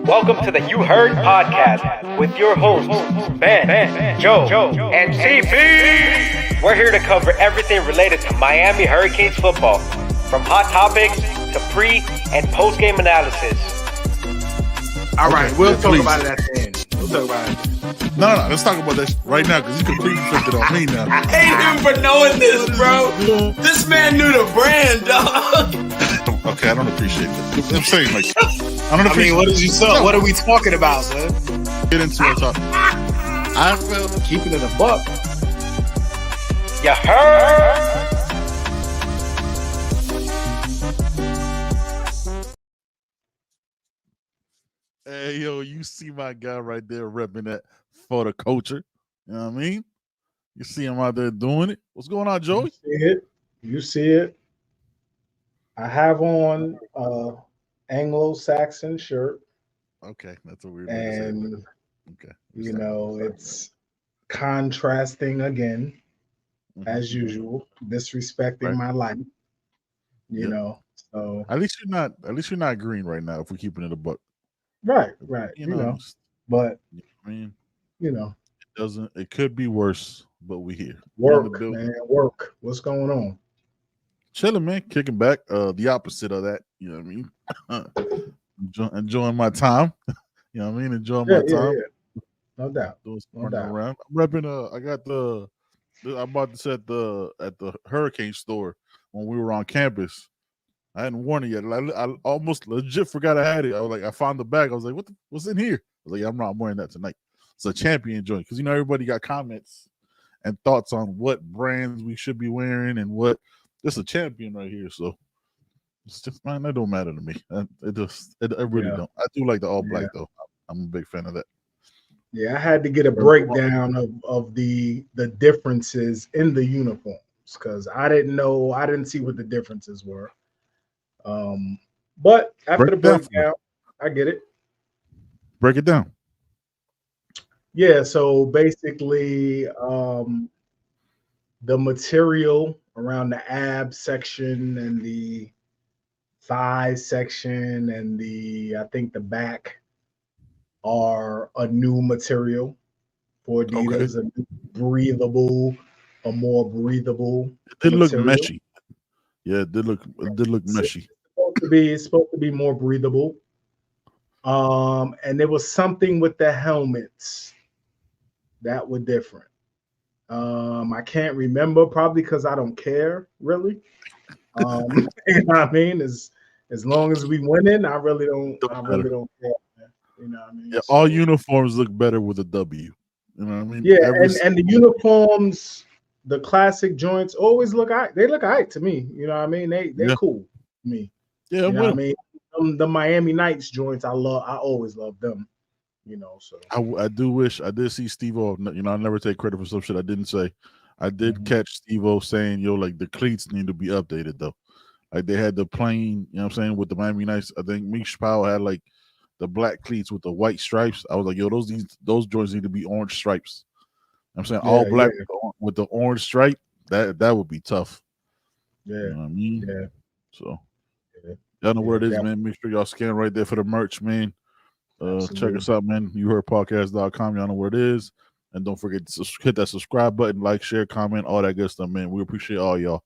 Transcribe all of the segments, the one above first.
Welcome to the You Heard podcast with your hosts, Ben, Joe, and CP. We're here to cover everything related to Miami Hurricanes football, from hot topics to pre- and post-game analysis. All right, we'll talk about it at the end. We'll talk about it. No, let's talk about that right now because you completely flipped it on me now. I hate him for knowing this, bro. This man knew the brand, dog. Okay, I don't appreciate that. I'm saying, like, I don't appreciate. What did you say? What are we talking about, son? Get into it. I felt Keeping it a buck. You heard? Hey, yo, you see my guy right there repping that for the culture. You know what I mean? You see him out there doing it. What's going on, Joey? You see it. I have on Anglo-Saxon shirt. Okay, that's a weird and way to say. Okay. you know, it's contrasting again, as usual, disrespecting my life. You know, so at least you're not green right now if we're keeping it a buck. right. You know, But I mean, it could be worse, but we here. work, man, work. What's going on? Chilling, man, kicking back. The opposite of that, you know what I mean? Enjoying my time. You know what I mean? Enjoying my time. Yeah. No doubt. No doubt. Around. I'm repping. I got I bought this at the Hurricane store when we were on campus. I hadn't worn it yet. I almost legit forgot I had it. I found the bag. I was like, what's in here? I was like, yeah, I'm wearing that tonight. It's a champion joint because everybody got comments and thoughts on what brands we should be wearing and what. This a champion right here, so it's just man. That don't matter to me. It really don't. I do like the all black though. I'm a big fan of that. Yeah, I had to get a breakdown of the differences in the uniforms because I didn't see what the differences were. But after the breakdown, I get it. Break it down. Yeah, so basically, the material around the ab section and the thigh section and I think the back are a new material for Adidas, a more breathable. It did look meshy. Yeah, it did look meshy. It's supposed to be more breathable. And there was something with the helmets that were different. I can't remember, probably because I don't care really. You know what I mean? As long as we winning, I really don't care. Man. You know what I mean? Yeah, all uniforms look better with a W. You know what I mean? Yeah, and the uniforms, the classic joints always look they look alright to me. You know what I mean? They're cool to me. Yeah, you know what I mean? The Miami Nights joints, I always love them. You know, so I do wish I did see Steve-O. You know, I never take credit for some shit I didn't say. I did catch Steve-O saying, like the cleats need to be updated though. Like they had the plain, you know what I'm saying, with the Miami Nights. I think Mish Powell had like the black cleats with the white stripes. I was like, yo, those joints need to be orange stripes. I'm saying all black with the orange stripe, that would be tough. Yeah. You know what I mean? Yeah. So y'all know where it is, man. Make sure y'all scan right there for the merch, man. Check us out, man. YouHeardPodcast.com. Y'all know where it is. And don't forget to hit that subscribe button, like, share, comment, all that good stuff, man. We appreciate all y'all.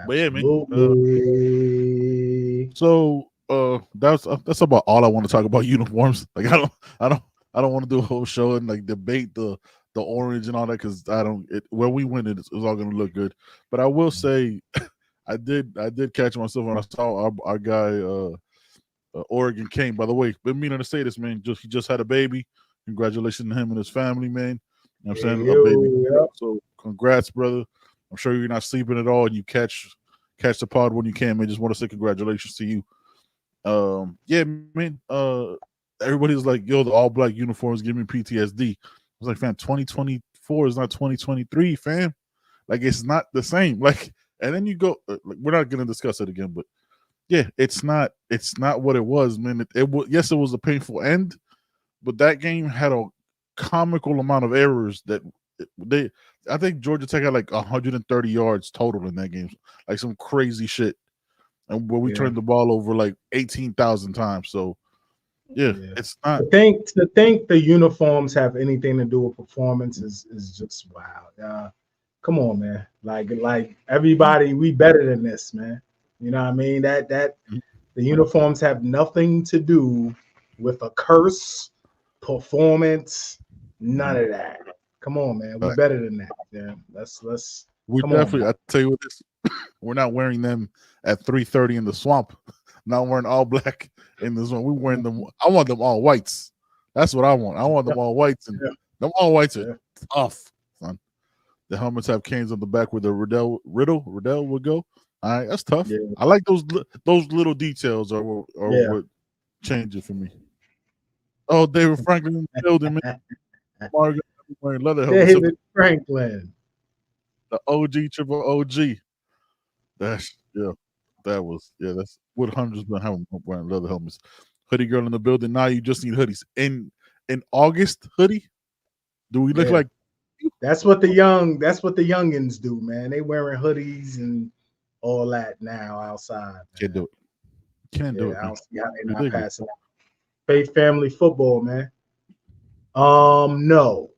But yeah, man. So that's about all I want to talk about uniforms. Like I don't want to do a whole show and like debate the orange and all that because when we win it's all gonna look good. But I will say I did catch myself when I saw our guy Oregon Kane. By the way, been meaning to say this, man. He just had a baby. Congratulations to him and his family, man. You know what I'm saying? A baby. So congrats, brother. I'm sure you're not sleeping at all and you catch the pod when you can, man. Just want to say congratulations to you. Yeah, man. Everybody's like, yo, the all black uniforms give me PTSD. I was like, fam, 2024 is not 2023, fam. Like it's not the same. Like, and then you go, we're not gonna discuss it again, but yeah, it's not what it was, man. It was a painful end, but that game had a comical amount of errors that I think Georgia Tech had like 130 yards total in that game, like some crazy shit, and where we turned the ball over like 18,000 times. So Yeah, it's not. To think the uniforms have anything to do with performance is just wow. Come on, man. Like everybody, we better than this, man. You know what I mean? That the uniforms have nothing to do with a curse, performance, none of that. Come on, man. We better than that. Yeah. Let's We come definitely. on, I tell you what, this we're not wearing them at 3:30 in the swamp. Not wearing all black in the zone. We're wearing them. I want them all whites. That's what I want. I want them all whites, and them all whites are tough, son. The helmets have canes on the back where the Riddell would go. All right, that's tough. Yeah. I like those little details are what change it for me. Oh, David Franklin in the building, man. Margaret wearing leather helmets. David Franklin, the OG triple OG. That's that's what hundreds been having wearing leather helmets. Hoodie girl in the building. Now you just need hoodies. In August, hoodie. Do we look like? That's what the youngins do, man. They wearing hoodies and all that now outside. Man. Can't do it. Can't do it. I don't see how they're not passing out. Faith Family Football, man. No,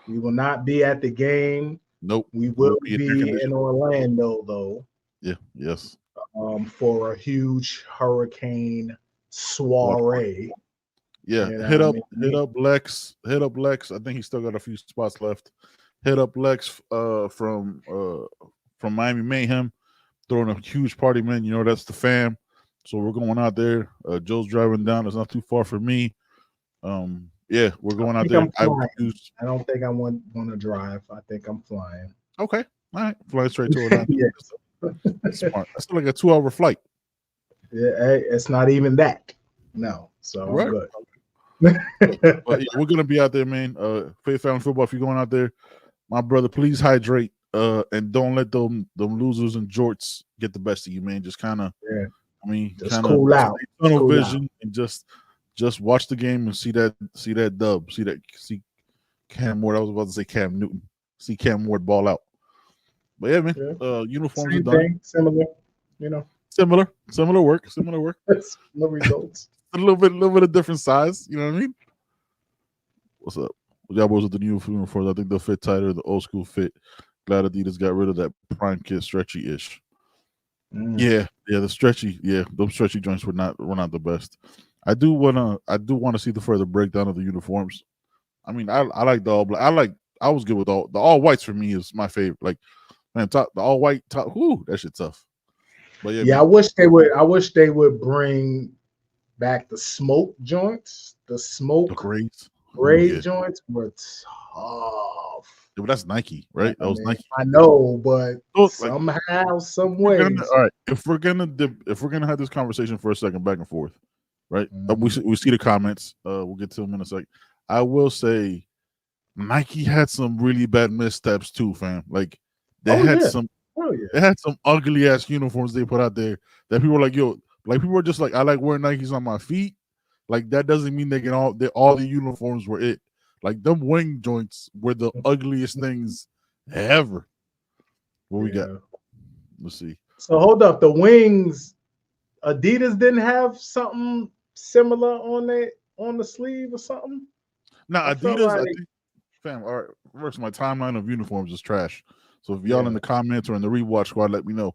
we will not be at the game. Nope. We will be in Orlando, though. Yeah. Yes. For a huge hurricane soiree. Yeah. Hit up Lex. Hit up Lex. I think he's still got a few spots left. Hit up Lex from Miami Mayhem, throwing a huge party, man. You know that's the fam. So we're going out there. Joe's driving down. It's not too far from me. Yeah, we're going out there. I don't think I want to drive. I think I'm flying. Okay. All right. Flying straight to Orlando. That's smart. That's like a 2-hour flight. Yeah, it's not even that. No. So I'm good. But yeah, we're gonna be out there, man. Faith Family Football. If you're going out there, my brother, please hydrate. And don't let them losers and jorts get the best of you, man. Just kind of, just cool out. Tunnel vision and just watch the game and see that dub. See Cam Ward. I was about to say Cam Newton. See Cam Ward ball out. But yeah, man. Uniforms are done. Similar, you know. Similar work. Similar results. A little bit of different size. You know what I mean? What's up? Y'all boys with the new uniforms. I think they'll fit tighter. The old school fit. Glad Adidas got rid of that prime kit stretchy-ish. Yeah, the stretchy. Yeah, those stretchy joints were not the best. I do want to see the further breakdown of the uniforms. I mean, I like the all black. I was good with the all whites. For me is my favorite. Like, man, the all white top. Whoo, that shit tough. But yeah, I wish they would bring back the smoke joints. The gray joints were tough. Yeah, but that's Nike, right? That was Nike. I know, but somehow, some way. All right, if we're gonna have this conversation for a second, back and forth, right? We see the comments. We'll get to them in a second. I will say, Nike had some really bad missteps too, fam. Like they had some ugly ass uniforms they put out there that people were like, yo, like people were just like, I like wearing Nikes on my feet. Like that doesn't mean they can all the uniforms were it. Like them wing joints were the ugliest things ever. What we got? Let's see. So hold up, the wings. Adidas didn't have something similar on the sleeve or something. Nah, Adidas. Fam, all right. First, my timeline of uniforms is trash. So if y'all in the comments or in the rewatch squad, let me know.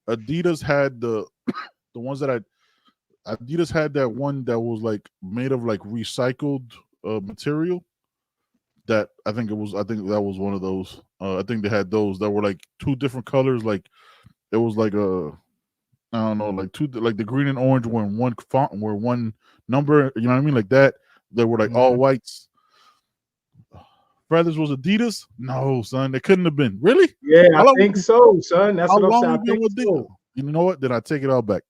Adidas had the ones that Adidas had that one that was like made of like recycled material. That I think that was one of those. I think they had those that were like two different colors. Like it was like I don't know, like the green and orange were in one font, were one number. You know what I mean? Like that. They were like all whites. Brothers was Adidas? No, son, they couldn't have been. Really? Yeah, I think so, son. That's what I'm saying. You know what? Then I take it all back.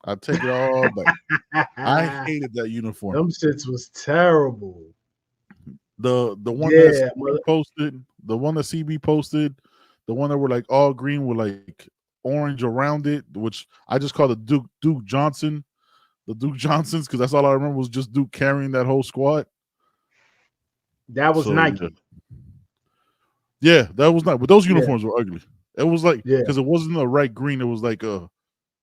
I take it all back. I hated that uniform. Them shits was terrible. The one that CB posted, the one that CB posted, the one that were like all green with like orange around it, which I just call the Duke Johnson, the Duke Johnsons, because that's all I remember was just Duke carrying that whole squad. That was Nike. Yeah, that was Nike. But those uniforms were ugly. It was like because it wasn't a right green. It was like a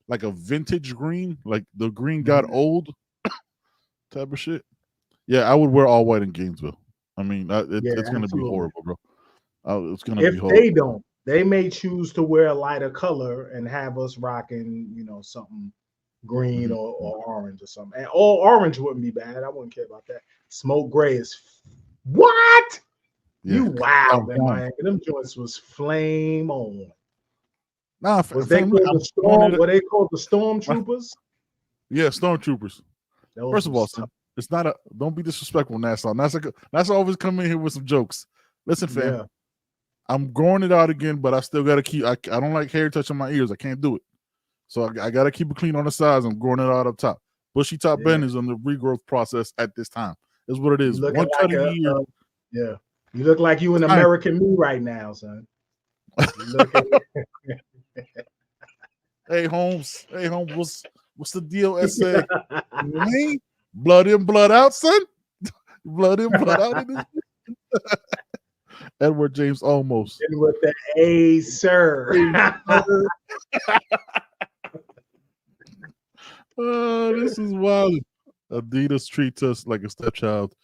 vintage green. Like the green got old. type of shit. Yeah, I would wear all white in Gainesville. I mean, it's gonna be absolutely. horrible, bro. It's gonna If be horrible. they don't, they may choose to wear a lighter color and have us rocking, something green or orange or something. And all orange wouldn't be bad. I wouldn't care about that. Smoke gray is what? Yeah. You wild, man. Them joints was flame on. Nah, Was they called the storm? Were they called the stormtroopers? Yeah, stormtroopers. First of all, son, it's not a. Don't be disrespectful, Nassau. Nassau always come in here with some jokes. Listen, fam. Yeah. I'm growing it out again, but I still gotta keep. I don't like hair touching my ears. I can't do it. So I gotta keep it clean on the sides. I'm growing it out up top. Bushy top bend is on the regrowth process at this time. Is what it is. One cut a year. Yeah. You look like you an American me right now, son. Hey Holmes, what's the deal? SA blood in, blood out, son. Blood in, blood out. In this. Edward James almost. And with the A, sir. This is wild. Adidas treats us like a stepchild.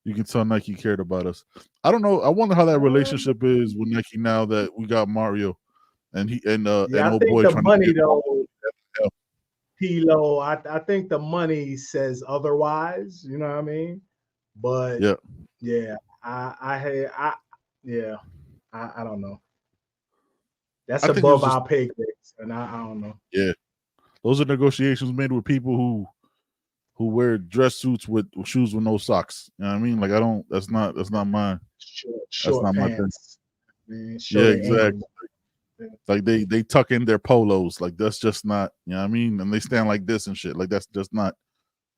You can tell Nike cared about us. I don't know. I wonder how that relationship is with Nike now that we got Mario and old boy. The money though, Pilo. I think the money says otherwise. You know what I mean? But I don't know. That's above our pay grades, and I don't know. Yeah, those are negotiations made with people who wear dress suits with shoes with no socks. You know what I mean? Like that's not mine. Short that's not pants. my thing. Yeah, exactly. Like they tuck in their polos. Like that's just not, you know what I mean? And they stand like this and shit. Like that's just not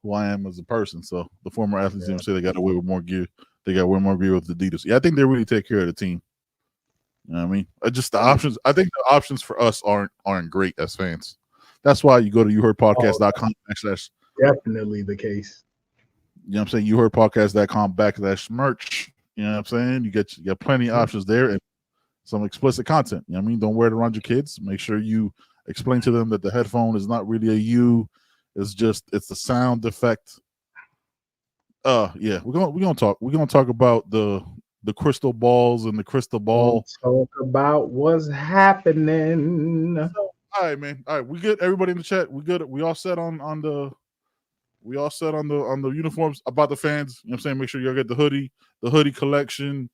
who I am as a person. So the former athletes even say they got to wear more gear. They got to wear more gear with Adidas. Yeah, I think they really take care of the team. You know what I mean? Just the options. I think the options for us aren't great as fans. That's why you go to youheardpodcast.com / definitely the case. You know what I'm saying? Youheardpodcast.com / merch. You know what I'm saying? You got plenty of options there and some explicit content. You know what I mean? Don't wear it around your kids. Make sure you explain to them that the headphone is not really a U. It's the sound effect. Yeah, we're gonna talk about the crystal balls and the crystal ball. Talk about what's happening. All right, man. All right, we good. Everybody in the chat, we good. We all set on the uniforms. About the fans. You know what I'm saying? Make sure y'all get the hoodie collection.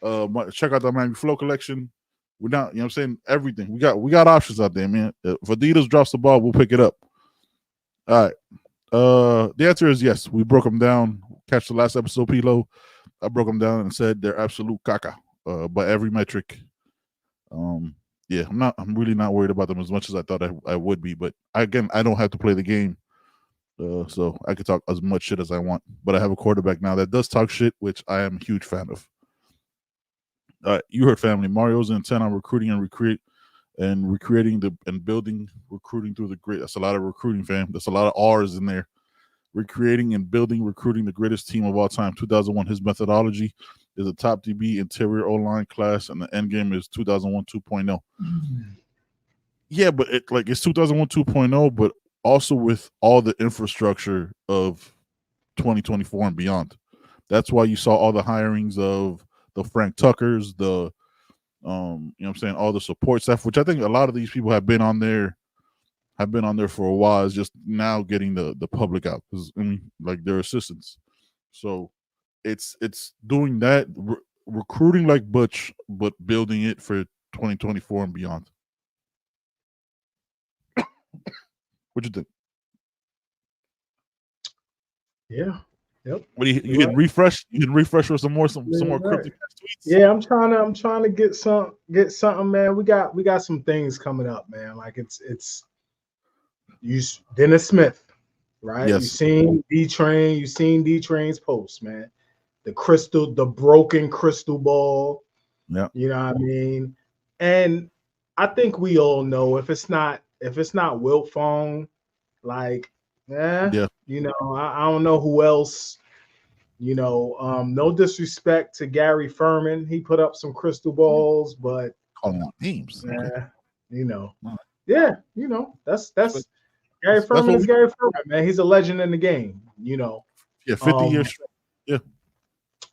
Check out the Miami Flow collection. We're not, you know what I'm saying? Everything. We got options out there, man. If Adidas drops the ball, we'll pick it up. All right. The answer is yes. We broke them down. Catch the last episode, Pilo. I broke them down and said they're absolute caca by every metric. Yeah, I'm really not worried about them as much as I thought I would be. But I don't have to play the game. So I could talk as much shit as I want. But I have a quarterback now that does talk shit, which I am a huge fan of. You heard family. Mario's intent on recruiting and building recruiting through the great. That's a lot of recruiting, fam. That's a lot of R's in there. Recreating and building recruiting the greatest team of all time. 2001, his methodology is a top DB interior O-line class, and the end game is 2001 2.0. Mm-hmm. Yeah, but it's 2001 2.0, but also with all the infrastructure of 2024 and beyond. That's why you saw all the hirings of the Frank Tuckers, you know what I'm saying, all the support staff, which I think a lot of these people have been on there for a while. Is just now getting the public out because like their assistants. So it's doing that, recruiting like Butch, but building it for 2024 and beyond. What you think? Yeah. Yep. What do you can refresh? You can refresh with some more cryptic tweets. Yeah, I'm trying to get something, man. We got some things coming up, man. Like it's Dennis Smith, right? Yes. You seen D Train's post, man. The broken crystal ball. Yeah. You know what I mean? And I think we all know if it's not Wilt Fong, like, yeah. You know, I don't know who else. You know, no disrespect to Gary Furman. He put up some crystal balls, but calling out names. Okay. You know, yeah, you know, that's Gary Furman is Gary Furman, man. He's a legend in the game, you know. Yeah, 50 years. Yeah.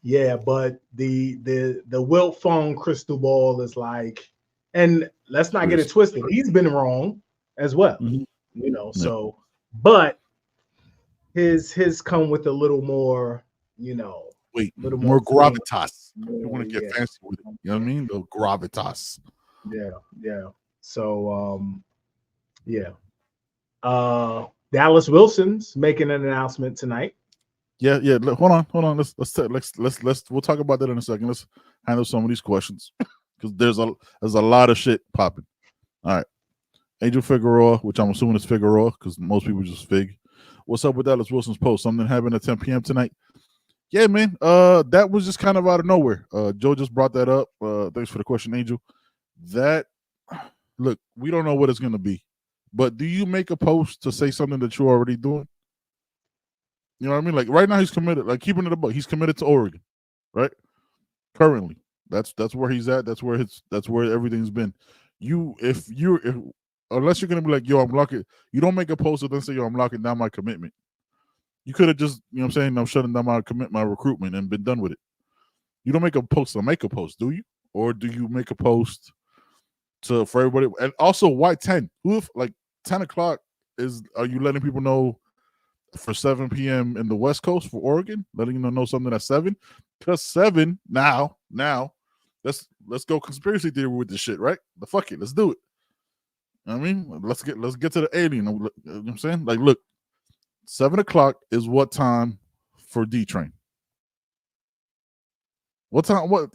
Yeah, but the Wilt phone Cristobal is like, and let's not get it twisted. He's been wrong as well, you know. Yeah. So, but his come with a little more, you know, little more gravitas. You want to get fancy with it. You know what I mean? The gravitas. Yeah. So, yeah. Dallas Wilson's making an announcement tonight. Yeah. Hold on. Let's we'll talk about that in a second. Let's handle some of these questions because there's a lot of shit popping. All right. Angel Figueroa, which I'm assuming is Figueroa because most people just Fig. What's up with Dallas Wilson's post? Something happened at 10 p.m. tonight. Yeah, man. That was just kind of out of nowhere. Joe just brought that up. Thanks for the question, Angel. Look, we don't know what it's gonna be, but do you make a post to say something that you're already doing? You know what I mean? Like right now, he's committed. Like keeping it a buck, he's committed to Oregon, right? Currently, that's where he's at. That's where everything's been. Unless you're gonna be like, yo, I'm locking. You don't make a post and then say, yo, I'm locking down my commitment. You could have just, you know what I'm saying, I'm shutting down my recruitment and been done with it. You don't make a post to make a post, do you? Or do you make a post for everybody? And also, why 10? Like 10 o'clock are you letting people know for 7 p.m. in the West Coast for Oregon? Letting them know something at 7? Because 7 now, let's go conspiracy theory with this shit, right? Fuck it, let's do it. You know what I mean? Let's get to the alien. You know what I'm saying? Like, look, 7 o'clock is what time for D-Train? What time? What?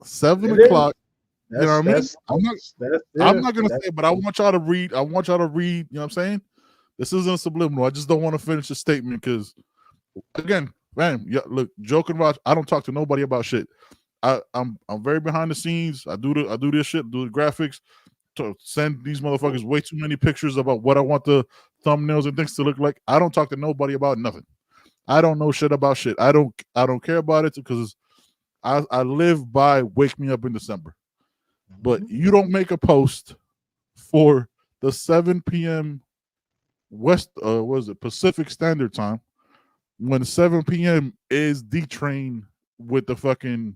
7 o'clock. You know what I mean? I'm not gonna say it, but I want y'all to read. You know what I'm saying? This isn't subliminal. I just don't want to finish the statement because, again, man, yeah, look, joking about. I don't talk to nobody about shit. I'm very behind the scenes. I do this shit, do the graphics. To send these motherfuckers way too many pictures about what I want the thumbnails and things to look like. I don't talk to nobody about nothing. I don't know shit about shit. I don't care about it because I live by wake me up in December. But you don't make a post for the 7 p.m. Pacific Standard Time when 7 p.m. is D-Train with the fucking,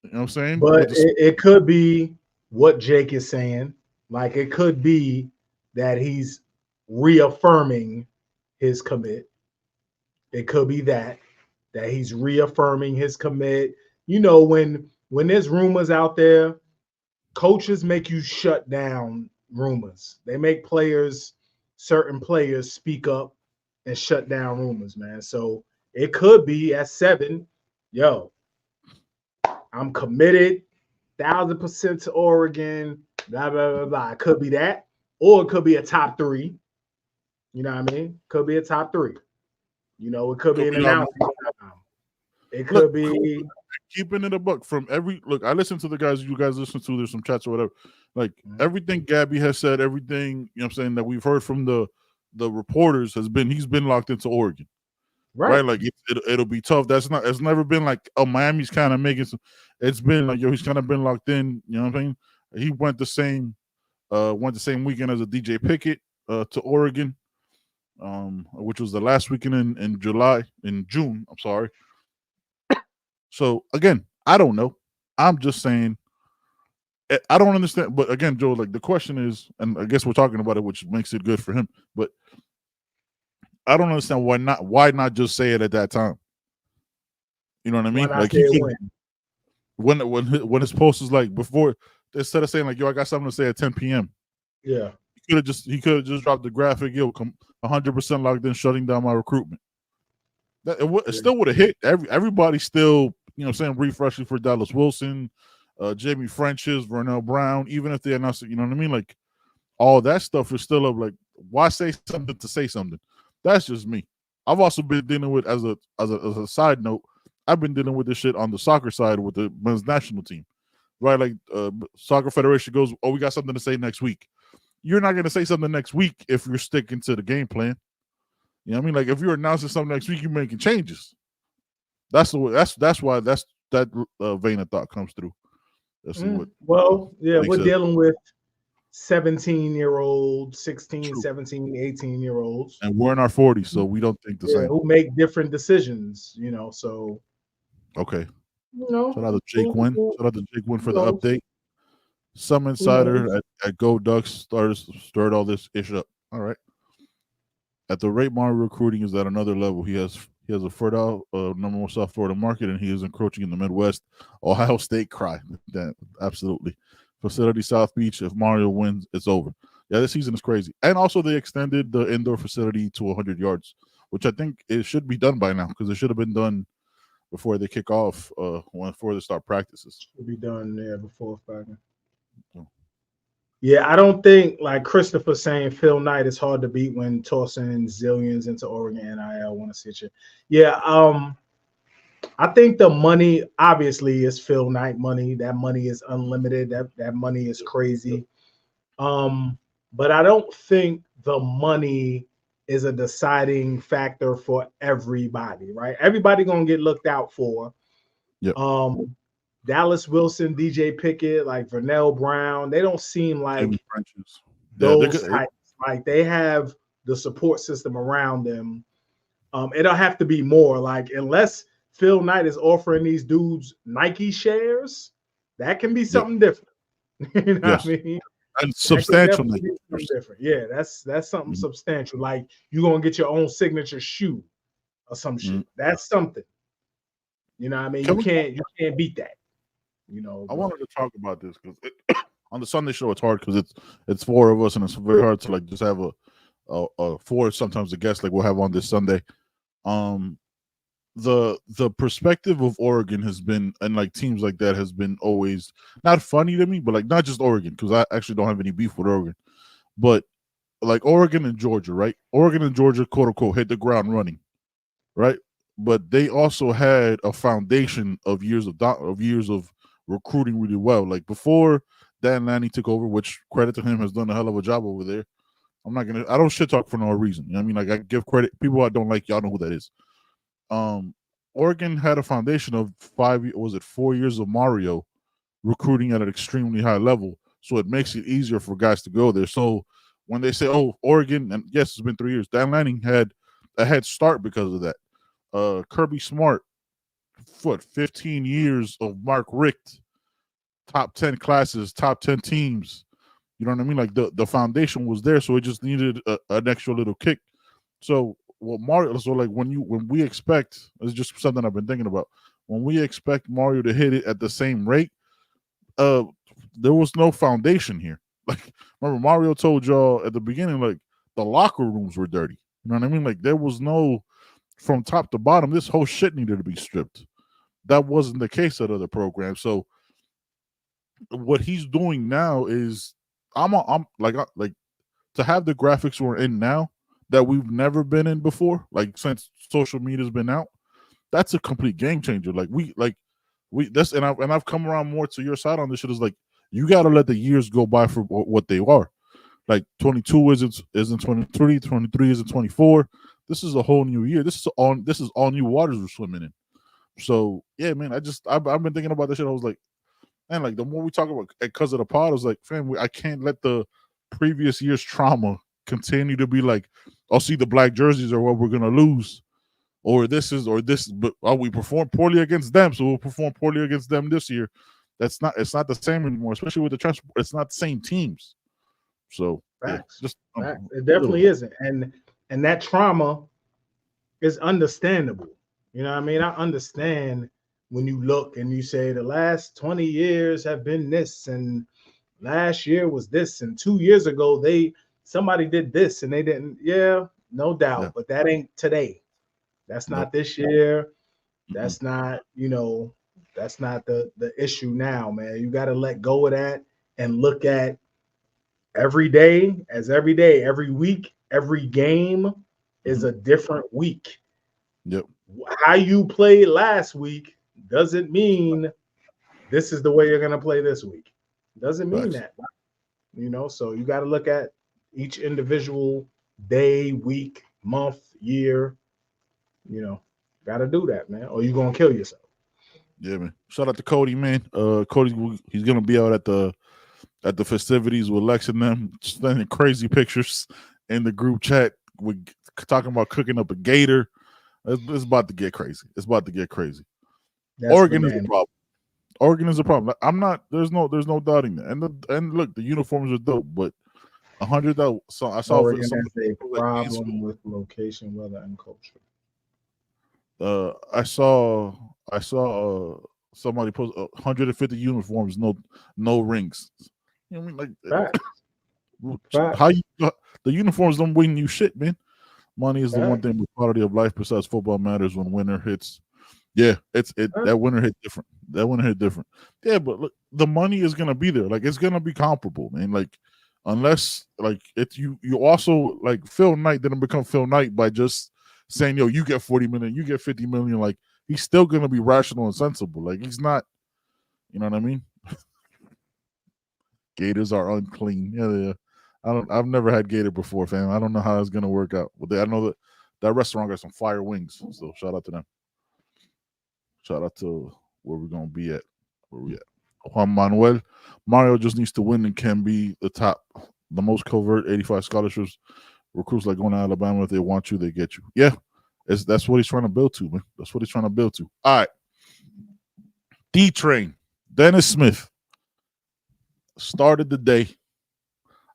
you know what I'm saying? But it could be what Jake is saying. Like it could be that he's reaffirming his commit. It could be that he's reaffirming his commit. You know, when there's rumors out there, coaches make you shut down rumors. They make certain players speak up and shut down rumors, man. So it could be at 7, yo, I'm committed 1,000% to Oregon, blah, blah, blah, blah. It could be that, or it could be a top 3. You know what I mean? Could be a top 3. You know, it could be an announcement. It could be keeping it a buck from every look. I listen to the guys you guys listen to. There's some chats or whatever. Like everything Gabby has said, everything, you know what I'm saying, that we've heard from the reporters he's been locked into Oregon. Right? Like it'll be tough. It's never been like, oh, Miami's kind of making some. It's been like, yo, he's kind of been locked in. You know what I mean? He went the same weekend as a DJ Pickett to Oregon, which was the last weekend in June. I'm sorry. So again, I don't know. I'm just saying I don't understand. But again, Joe, like the question is, and I guess we're talking about it, which makes it good for him. But I don't understand why not just say it at that time. You know what I mean? Like when his post is like before, instead of saying like, yo, I got something to say at 10 p.m. Yeah. He could have just dropped the graphic, yo, 100% locked in, shutting down my recruitment. It still would have hit. Everybody still, you know what I'm saying, refreshing for Dallas Wilson, Jamie Frenches, Vernell Brown, even if they announced it, you know what I mean? Like all that stuff is still up. Like, why say something to say something? That's just me. I've also been dealing with, as a side note, I've been dealing with this shit on the soccer side with the men's national team, right? Like Soccer Federation goes, oh, we got something to say next week. You're not going to say something next week if you're sticking to the game plan. You know what I mean? Like if you're announcing something next week, you're making changes. That's why that vein of thought comes through. We're dealing with 17-year-old, 16, True. 17, 18-year-olds. And we're in our 40s, so we don't think the Yeah, same. who make different decisions, so Okay. you know, Shout out to Jake Wynn. Shout out to Jake Wynn for the knows? update. Some Who knows? insider at Go Ducks stirred all this ish up. All right. At the rate Mario recruiting is at another level. He has a fertile number one South Florida market, and he is encroaching in the Midwest. Ohio State cry. That absolutely. Facility South Beach. If Mario wins, it's over. Yeah, this season is crazy. And also they extended the indoor facility to 100 yards, which I think it should be done by now because it should have been done before they kick off, before they start practices. Should be done there before Friday. Oh. Yeah, I don't think like Christopher saying Phil Knight is hard to beat when tossing zillions into Oregon NIL. Want to see you? Yeah, I think the money obviously is Phil Knight money. That money is unlimited. That money is crazy. But I don't think the money is a deciding factor for everybody, right? Everybody gonna get looked out for. Yep. Dallas Wilson, DJ Pickett, like Vernell Brown, they don't seem like those types. Like they have the support system around them. It'll have to be more like unless Phil Knight is offering these dudes Nike shares, that can be something different. You know what I mean? And substantial. Different. Yeah, that's something substantial. Like you're gonna get your own signature shoe or some shit. That's something. You know what I mean? You can't beat that. I wanted to talk about this because on the Sunday show it's hard because it's four of us and it's very hard to like just have a four sometimes the guests like we'll have on this Sunday. The perspective of Oregon has been and like teams like that has been always not funny to me, but like not just Oregon because I actually don't have any beef with Oregon, but like Oregon and Georgia, right? Oregon and Georgia, quote unquote, hit the ground running, right? But they also had a foundation of years of recruiting really well. Like before Dan Lanning took over, which credit to him has done a hell of a job over there. I don't shit talk for no reason. You know what I mean? Like I give credit. People I don't like, y'all know who that is. Oregon had a foundation of 4 years of Mario recruiting at an extremely high level. So it makes it easier for guys to go there. So when they say, oh, Oregon, and yes, it's been 3 years, Dan Lanning had a head start because of that. Kirby Smart, 15 years of Mark Richt, top 10 classes, top 10 teams. You know what I mean? Like the foundation was there, so it just needed an extra little kick. So when we expect, it's just something I've been thinking about. When we expect Mario to hit it at the same rate, there was no foundation here. Like remember Mario told y'all at the beginning, like the locker rooms were dirty. You know what I mean? Like there was no from top to bottom, this whole shit needed to be stripped. That wasn't the case at other programs. So what he's doing now is I'm like to have the graphics we're in now that we've never been in before, like since social media's been out, that's a complete game changer. I've come around more to your side on this shit is like you gotta let the years go by for what they are. Like 22 isn't 23, 23 isn't 24. This is a whole new year. This is all new waters we're swimming in. So yeah, man, I've been thinking about this shit. I was like, man, like the more we talk about because of the pod, I was like, fam, I can't let the previous year's trauma continue to be like, I'll see the black jerseys are what we're gonna lose, but we performed poorly against them, so we'll perform poorly against them this year. It's not the same anymore, especially with the transfer. It's not the same teams. So facts. Yeah, facts. It definitely isn't, and that trauma is understandable. You know what I mean? I understand when you look and you say the last 20 years have been this, and last year was this, and 2 years ago somebody did this and they didn't. Yeah, no doubt, yeah. But that ain't today. That's not this year. That's not, that's not the issue now, man. You got to let go of that and look at every day, every week, every game is a different week. Yep. How you played last week doesn't mean this is the way you're going to play this week. Doesn't mean that. So you got to look at each individual day, week, month, year. Got to do that, man, or you're going to kill yourself. Yeah, man. Shout out to Cody, man. Cody, he's going to be out at the at the festivities with Lex and them, sending crazy pictures in the group chat. We're talking about cooking up a gator. It's about to get crazy. It's about to get crazy. That's Oregon is a problem. Oregon is a problem. I'm not. There's no doubting that. And look, the uniforms are dope, but $100. So I saw Oregon has a problem with location, weather, and culture. I saw somebody post 150 uniforms, no rings. You know what I mean? Like, how you the uniforms don't win you shit, man. Money is the one thing, with quality of life besides football matters when winter hits. Yeah, that winter hit different. That winter hit different. Yeah, but look, the money is gonna be there. Like, it's gonna be comparable, man. Like, unless like you also, like, Phil Knight didn't become Phil Knight by just saying, yo, you get 40 million, you get 50 million. Like, he's still gonna be rational and sensible. Like, he's not, you know what I mean? Gators are unclean. Yeah. I've never had Gator before, fam. I don't know how it's gonna work out. But I know that restaurant got some fire wings. So shout out to them. Shout out to where we're gonna be at. Where we at? Juan Manuel. Mario just needs to win and can be the most covert 85 scholarships. Recruits like going to Alabama. If they want you, they get you. Yeah. That's what he's trying to build to, man. That's what he's trying to build to. All right. D-Train. Dennis Smith started the day.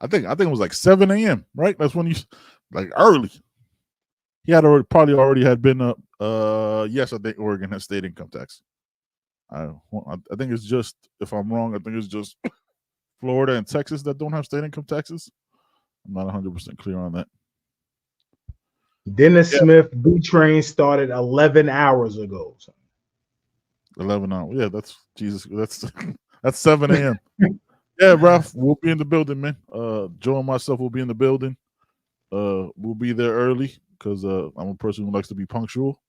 I think it was like 7 a.m., right? That's when like early. He had probably already had been up. Yes, I think Oregon has state income tax. I think it's just, if I'm wrong, I think it's just Florida and Texas that don't have state income taxes. I'm not 100% clear on that. Dennis Smith D-Train started 11 hours ago. 11 hours. Yeah, that's Jesus. That's 7 a.m. Yeah, Ralph, we'll be in the building, man. Joe and myself will be in the building. We'll be there early because I'm a person who likes to be punctual,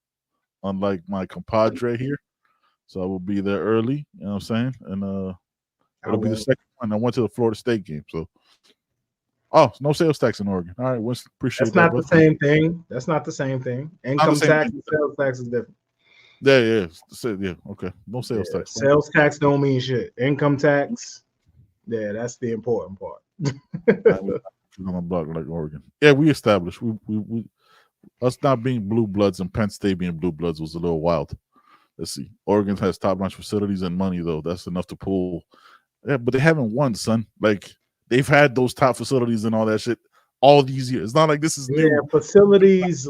unlike my compadre here. So I will be there early. You know what I'm saying? And it'll be the second one. I went to the Florida State game, so. Oh, no sales tax in Oregon. All right, Winston, appreciate that. That's not the same thing. That's not the same thing. Income tax and sales tax is different. Yeah. Okay. No sales tax. Sales tax don't mean shit. Income tax, that's the important part. On a block like Oregon. Yeah, we established. We us not being blue bloods and Penn State being blue bloods was a little wild. Let's see. Oregon has top-notch facilities and money, though. That's enough to pull. Yeah, but they haven't won, son. Like, they've had those top facilities and all that shit all these years. It's not like this is new. Yeah, facilities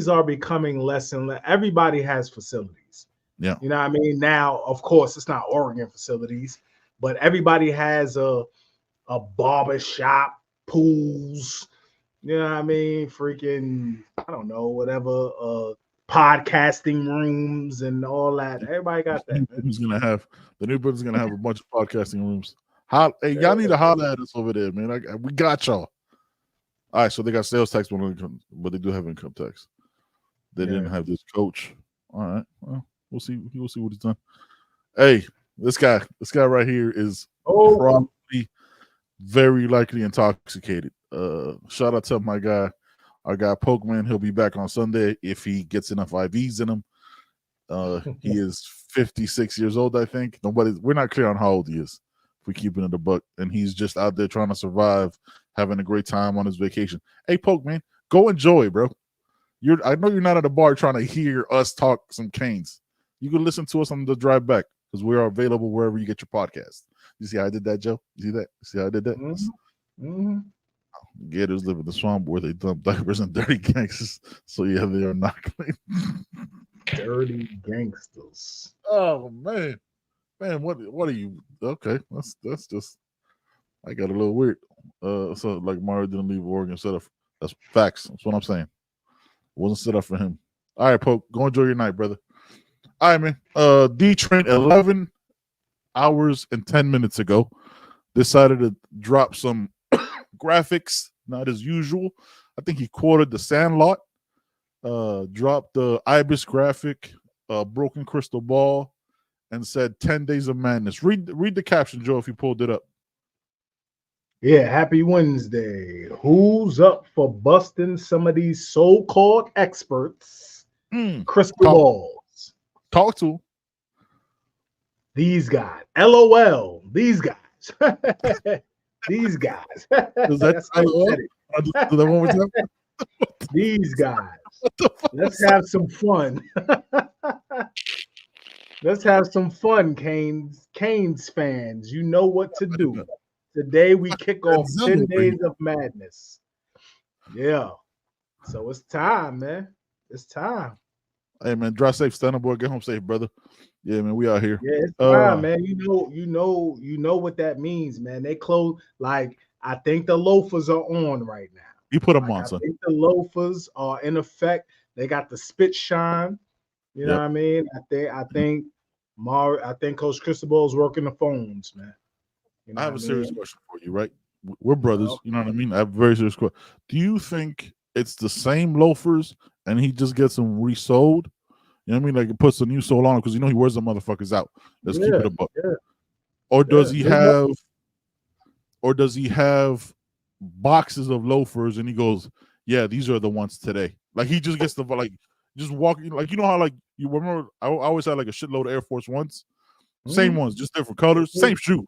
are becoming less and less. Everybody has facilities. Yeah. You know what I mean? Now, of course, it's not Oregon facilities, but everybody has a barber shop, pools, you know what I mean? Freaking, I don't know, whatever, podcasting rooms and all that. Everybody got that. The new building's gonna have a bunch of podcasting rooms. Hey, y'all need to holler at us over there, man. We got y'all. All right, so they got sales tax, but they do have income tax. They didn't have this coach. All right, well, we'll see. We'll see what he's done. Hey, this guy right here is probably very likely intoxicated. Shout out to our guy Pokemon. He'll be back on Sunday if he gets enough IVs in him. He is 56 years old, I think. We're not clear on how old he is. If we keep it in the buck, and he's just out there trying to survive, having a great time on his vacation. Hey, Pokemon, go enjoy, bro. I know you're not at a bar trying to hear us talk some Canes. You can listen to us on the drive back because we are available wherever you get your podcast. You see how I did that, Joe? You see that? See how I did that? Mm-hmm. Gators live in the swamp where they dump diapers and dirty gangsters. So yeah, they are not clean. Dirty gangsters. Oh man, what are you? Okay, that's just. I got a little weird. So like Mario didn't leave Oregon set up. That's facts. That's what I'm saying. It wasn't set up for him. All right, Pope, go enjoy your night, brother. All right, man. D-Train 11 hours and 10 minutes ago decided to drop some graphics, not as usual. I think he quoted the Sandlot, dropped the Ibis graphic, broken crystal ball, and said 10 days of madness. Read the caption, Joe, if you pulled it up. Yeah, happy Wednesday. Who's up for busting some of these so-called experts? Crystal balls. Talk to these guys. LOL. These guys. These guys. Is that That's how I said it. I just do that one more time. These guys. What the fuck? Let's have some fun. Let's have some fun, Canes fans. You know what to do. Today we kick off 10 days of madness. Yeah. So it's time, man. It's time. Hey man, drive safe, stand aboard, get home safe, brother. Yeah, man, we out here. Yeah, it's time, man. You know what that means, man. They close like I think the loafers are on right now. You put them on, I son. think the loafers are in effect. They got the spit shine. You know what I mean? I think Coach Cristobal is working the phones, man. You know I have a serious question for you, right? We're brothers, you know what I mean? I have a very serious question. Do you think it's the same loafers and he just gets them resold? You know what I mean? Like, it puts a new sole on because he wears the motherfuckers out. Let's keep it a buck. Yeah. Or does he have boxes of loafers and he goes, yeah, these are the ones today. Like, he just gets just walking, like, you know how, like, you remember I always had like a shitload of Air Force Ones, same ones, just different colors, same shoe.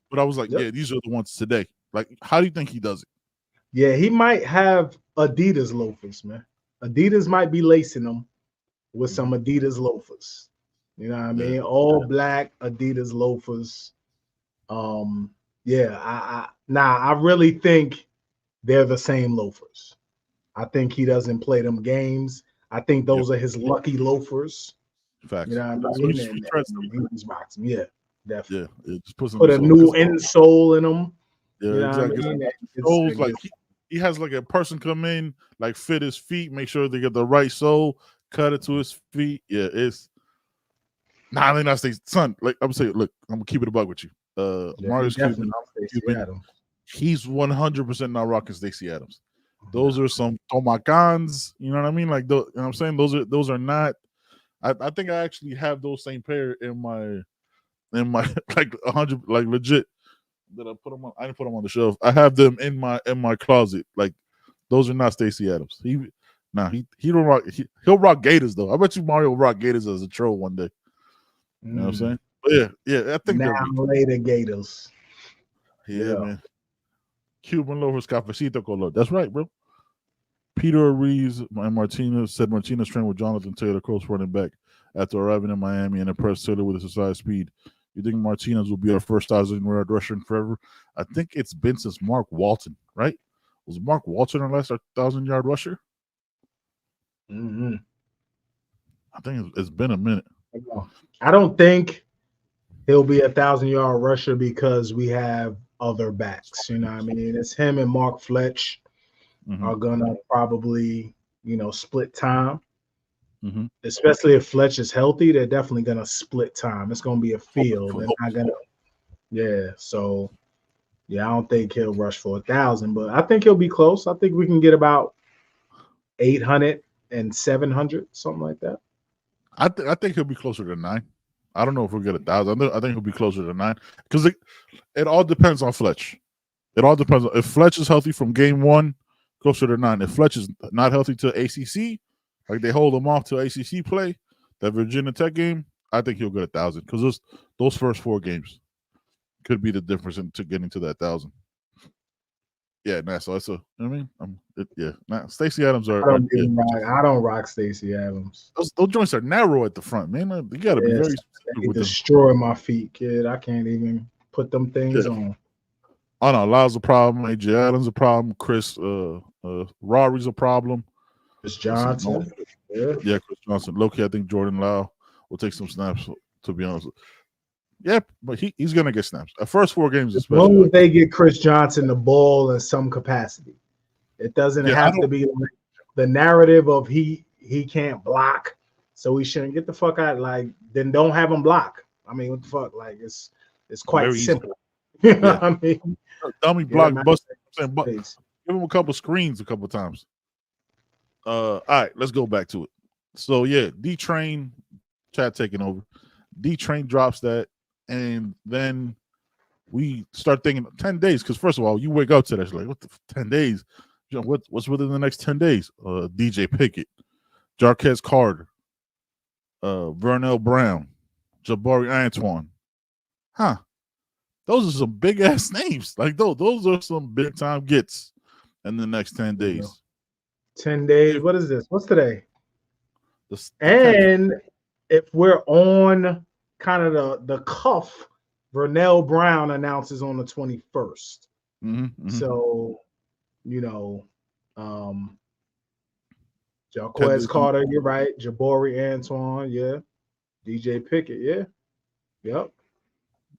But I was like, yeah, these are the ones today. Like, how do you think he does it? Yeah, he might have Adidas loafers, man. Adidas might be lacing them with some Adidas loafers. You know what I mean? All black Adidas loafers. I really think they're the same loafers. I think he doesn't play them games. I think those are his lucky loafers. Facts. You know what I mean? And he's boxing. Yeah, definitely. Yeah, just put a new insole in them. Yeah, you know exactly. Soles, like he has like a person come in, like fit his feet, make sure they get the right sole, cut it to his feet. Yeah, it's they're not Stacey. Son, like I'm saying, look, I'm gonna keep it a bug with you. Marius Cuban, he's 100% not rocking Stacey Adams. Those are some Tomacans, you know what I mean? Like, you know what I'm saying? Those are not. I think I actually have those same pair in my like 100, like legit. That I put them on. I didn't put them on the shelf. I have them in my closet. Like, those are not Stacey Adams. He don't rock. He'll rock Gators though. I bet you Mario will rock Gators as a troll one day. You know what I'm saying? But yeah. I think now later Gators. Yeah, man. Cuban loafers, cafecito color. That's right, bro. Peter Reeves and Martinez said Martinez trained with Jonathan Taylor, close running back, after arriving in Miami and impressed Taylor with his size speed. You think Martinez will be our first 1,000-yard rusher in forever? I think it's been since Mark Walton, right? Was Mark Walton our last 1,000-yard rusher? Mm-hmm. I think it's been a minute. I don't think he'll be 1,000-yard rusher because we have other backs. You know what I mean? It's him and Mark Fletch are gonna probably, split time. Especially if Fletch is healthy, they're definitely gonna split time. It's gonna be a field. They're not gonna, So I don't think he'll rush for 1,000, but I think he'll be close. I think we can get about 800 and 700, something like that. I think he'll be closer to 9. I don't know if we'll get 1,000. I think he'll be closer to 9 because it all depends on Fletch. It all depends on if Fletch is healthy from game 1, closer to 9. If Fletch is not healthy to ACC, like they hold him off to ACC play, that Virginia Tech game, I think he'll get 1,000 because those first 4 games could be the difference into getting to that 1,000. Yeah, so that's Stacey Adams are. I don't rock Stacey Adams. Those joints are narrow at the front, man. You got to be very specific with destroy my feet, kid. I can't even put them things on. Oh no, Lyle's a problem. AJ Adams a problem. Chris Rory's a problem. Chris Johnson. Yeah, Chris Johnson. Low-key, I think Jordan Lyle will take some snaps, to be honest. Yeah, but he's going to get snaps. The first 4 games, as long as they get Chris Johnson the ball in some capacity. It doesn't have to be like the narrative of he can't block, so he shouldn't get the fuck out. Like, then don't have him block. I mean, what the fuck? Like, it's quite simple. You know what I mean? Dummy block, bust. Give him a couple screens a couple times. All right, let's go back to it. So D-Train, Chad taking over. D-Train drops that, and then we start thinking 10 days. Because first of all, you wake up to that, it's like, what the 10 days? What's within the next 10 days? DJ Pickett, Jarquez Carter, Vernell Brown, Jabari Antoine. Those are some big ass names. Like those are some big time gets in the next 10 days. 10 days. What is this? What's today? The 10th. And if we're on kind of the cuff, Vernell Brown announces on the 21st. So, you know, Jaquez Carter, you're right. Jabari Antoine, yeah. DJ Pickett, yeah. Yep.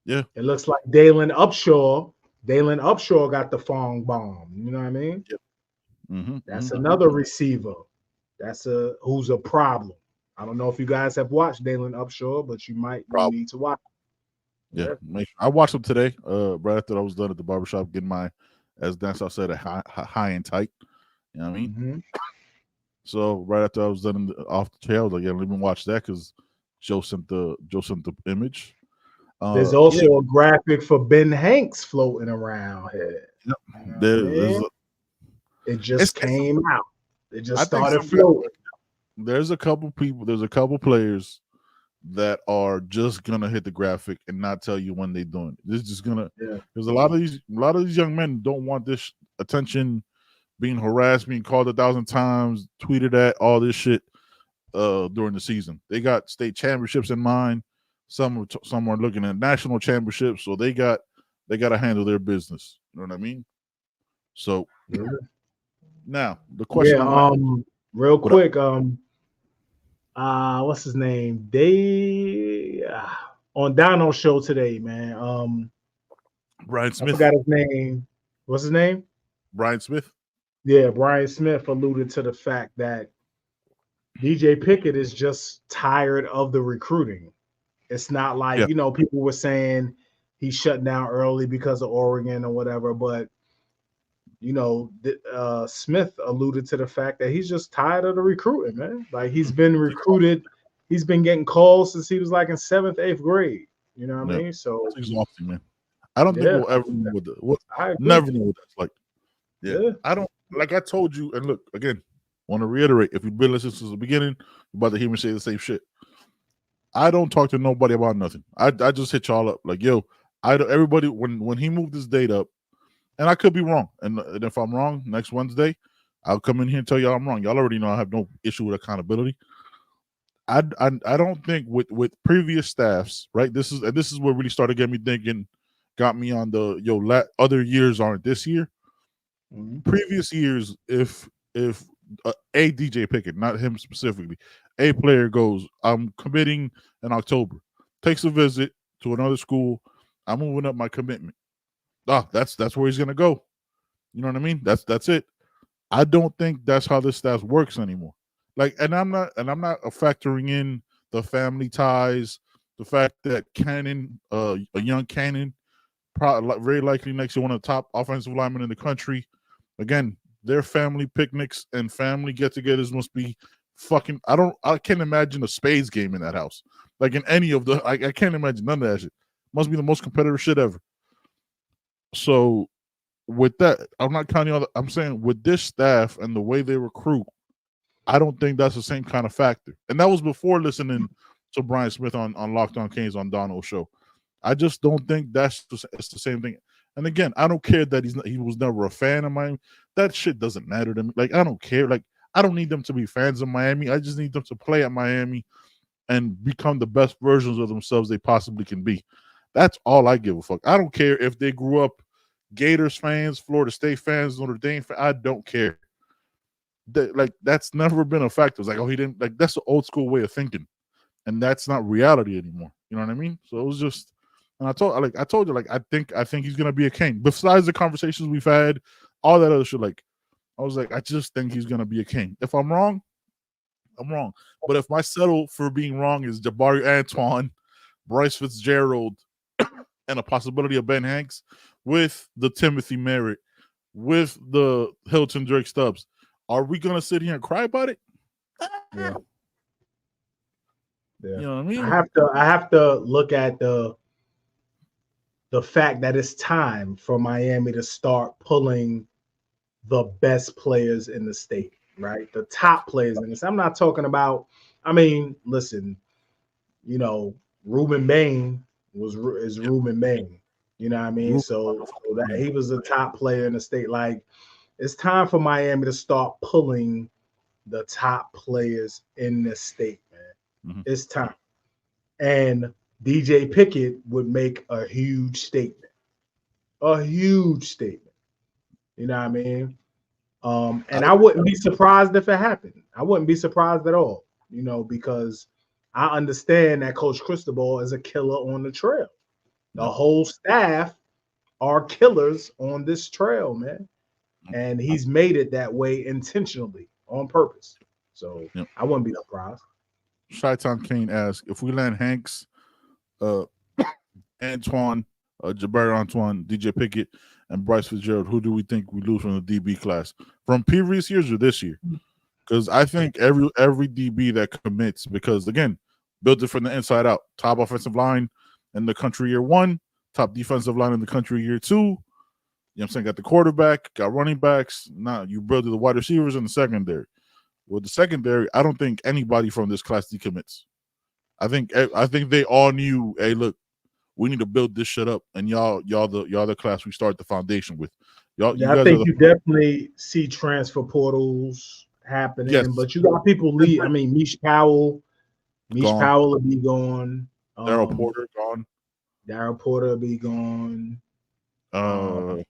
Yeah. It looks like Dalen Upshaw. Dalen Upshaw got the Fong bomb. You know what I mean? Yep. That's another receiver. That's who's a problem. I don't know if you guys have watched Dalen Upshaw, but you need to watch. Yeah. I watched him today. Right after I was done at the barbershop, getting my, as Dan said, a high and tight. You know what I mean? So right after I was done off the chair, I was like, yeah, let me watch that because Joe sent the image. There's also a graphic for Ben Hanks floating around here. Yep. It just came out. It just started floating. There's a couple people. There's a couple players that are just gonna hit the graphic and not tell you when they're doing it. This is just gonna. Yeah. There's a lot of these young men don't want this attention, being harassed, being called 1,000 times, tweeted at, all this shit during the season. They got state championships in mind. Some are looking at national championships, so they got to handle their business. You know what I mean? So now the question. Yeah. Real quick. What's his name? They on Dino show today, man. Brian Smith. I forgot his name. What's his name? Brian Smith. Yeah, Brian Smith alluded to the fact that DJ Pickett is just tired of the recruiting. It's not like, people were saying he shut down early because of Oregon or whatever, but Smith alluded to the fact that he's just tired of the recruiting, man. Like he's been recruited, he's been getting calls since he was like in 7th, 8th grade. You know what I mean? So it's exhausting, man. I don't think we'll ever know never know what that's like. Yeah. I don't, like I told you, and look, again, want to reiterate, if you've been listening since the beginning, you're about to hear me say the same shit. I don't talk to nobody about nothing. I just hit y'all up like, yo, everybody when he moved his date up, and I could be wrong, and if I'm wrong, next Wednesday, I'll come in here and tell y'all I'm wrong. Y'all already know I have no issue with accountability. I don't think with previous staffs, right? This is what really started getting me thinking, got me on the other years aren't this year. Previous years, if a DJ Pickett, not him specifically, a player goes, I'm committing in October, takes a visit to another school, I'm moving up my commitment. That's where he's gonna go. You know what I mean? That's it. I don't think that's how this staff works anymore. Like, and I'm not factoring in the family ties, the fact that Cannon, a young Cannon, very likely next to one of the top offensive linemen in the country. Again, their family picnics and family get-togethers must be fucking. I can't imagine a spades game in that house. Like in any of the, I can't imagine none of that shit. Must be the most competitive shit ever. So with that, I'm not counting on. I'm saying with this staff and the way they recruit, I don't think that's the same kind of factor. And that was before listening to Brian Smith on Locked On Canes on Donald's show. I just don't think it's the same thing. And again, I don't care that he was never a fan of Miami. That shit doesn't matter to me. Like, I don't care. Like, I don't need them to be fans of Miami. I just need them to play at Miami and become the best versions of themselves they possibly can be. That's all I give a fuck. I don't care if they grew up Gators fans, Florida State fans, Notre Dame fans. I don't care. That's never been a factor. It's like, he didn't, like, that's the old school way of thinking. And that's not reality anymore. You know what I mean? So it was just, and I told you, like, I think he's gonna be a King. Besides the conversations we've had, all that other shit, like, I was like, I just think he's gonna be a King. If I'm wrong, I'm wrong. But if my settle for being wrong is Jabari Antoine, Bryce Fitzgerald, and a possibility of Ben Hanks with the Timothy Merritt, with the Hilton Drake Stubbs, are we gonna sit here and cry about it? Yeah. You know what I mean? I have to look at the fact that it's time for Miami to start pulling the best players in the state, right? The top players in this. I'm not talking about, listen, Ruben Bain is Ruben Bain. You know what I mean? So that he was a top player in the state. Like, it's time for Miami to start pulling the top players in the state, man. Mm-hmm. It's time. And DJ Pickett would make a huge statement. A huge statement. You know what I mean? And I wouldn't be surprised if it happened. I wouldn't be surprised at all, you know, because I understand that Coach Cristobal is a killer on the trail. The whole staff are killers on this trail, man. And he's made it that way intentionally, on purpose. So I wouldn't be surprised. Chi-Town Kane asks, if we land Hanks, Antoine, Jabari Antoine, DJ Pickett, and Bryce Fitzgerald, who do we think we lose from the DB class? From previous years or this year? Because I think every DB that commits, because again, built it from the inside out. Top offensive line in the country year one, top defensive line in the country year two. You know what I'm saying? Got the quarterback, got running backs. Now you build the wide receivers in the secondary. With the secondary, I don't think anybody from this class decommits. I think they all knew, hey, look, we need to build this shit up, and y'all the class we start the foundation with. I think you definitely see transfer portals happening, yes. But you got people leave. I mean, Mish Powell will be gone. Daryl Porter gone. Daryl Porter will be gone. The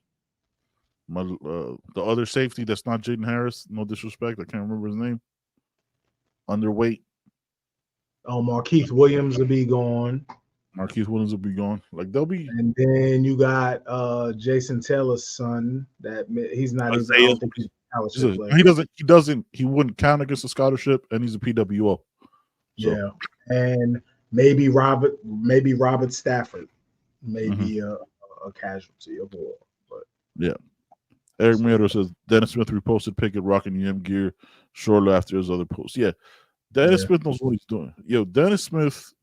other safety that's not Jaden Harris, no disrespect, I can't remember his name. Underweight. Markeith Williams will be gone. Marquise Williams will be gone. Like they'll be, and then you got Jason Taylor's son. That he's not even. I don't think he's he wouldn't count against the scholarship, and he's a PWO. So. Yeah, and maybe Robert Stafford, maybe a casualty of war. But yeah, Eric Miedo says Dennis Smith reposted Pickett rocking UM gear shortly after his other post. Yeah, Dennis Smith knows what he's doing. Yo, Dennis Smith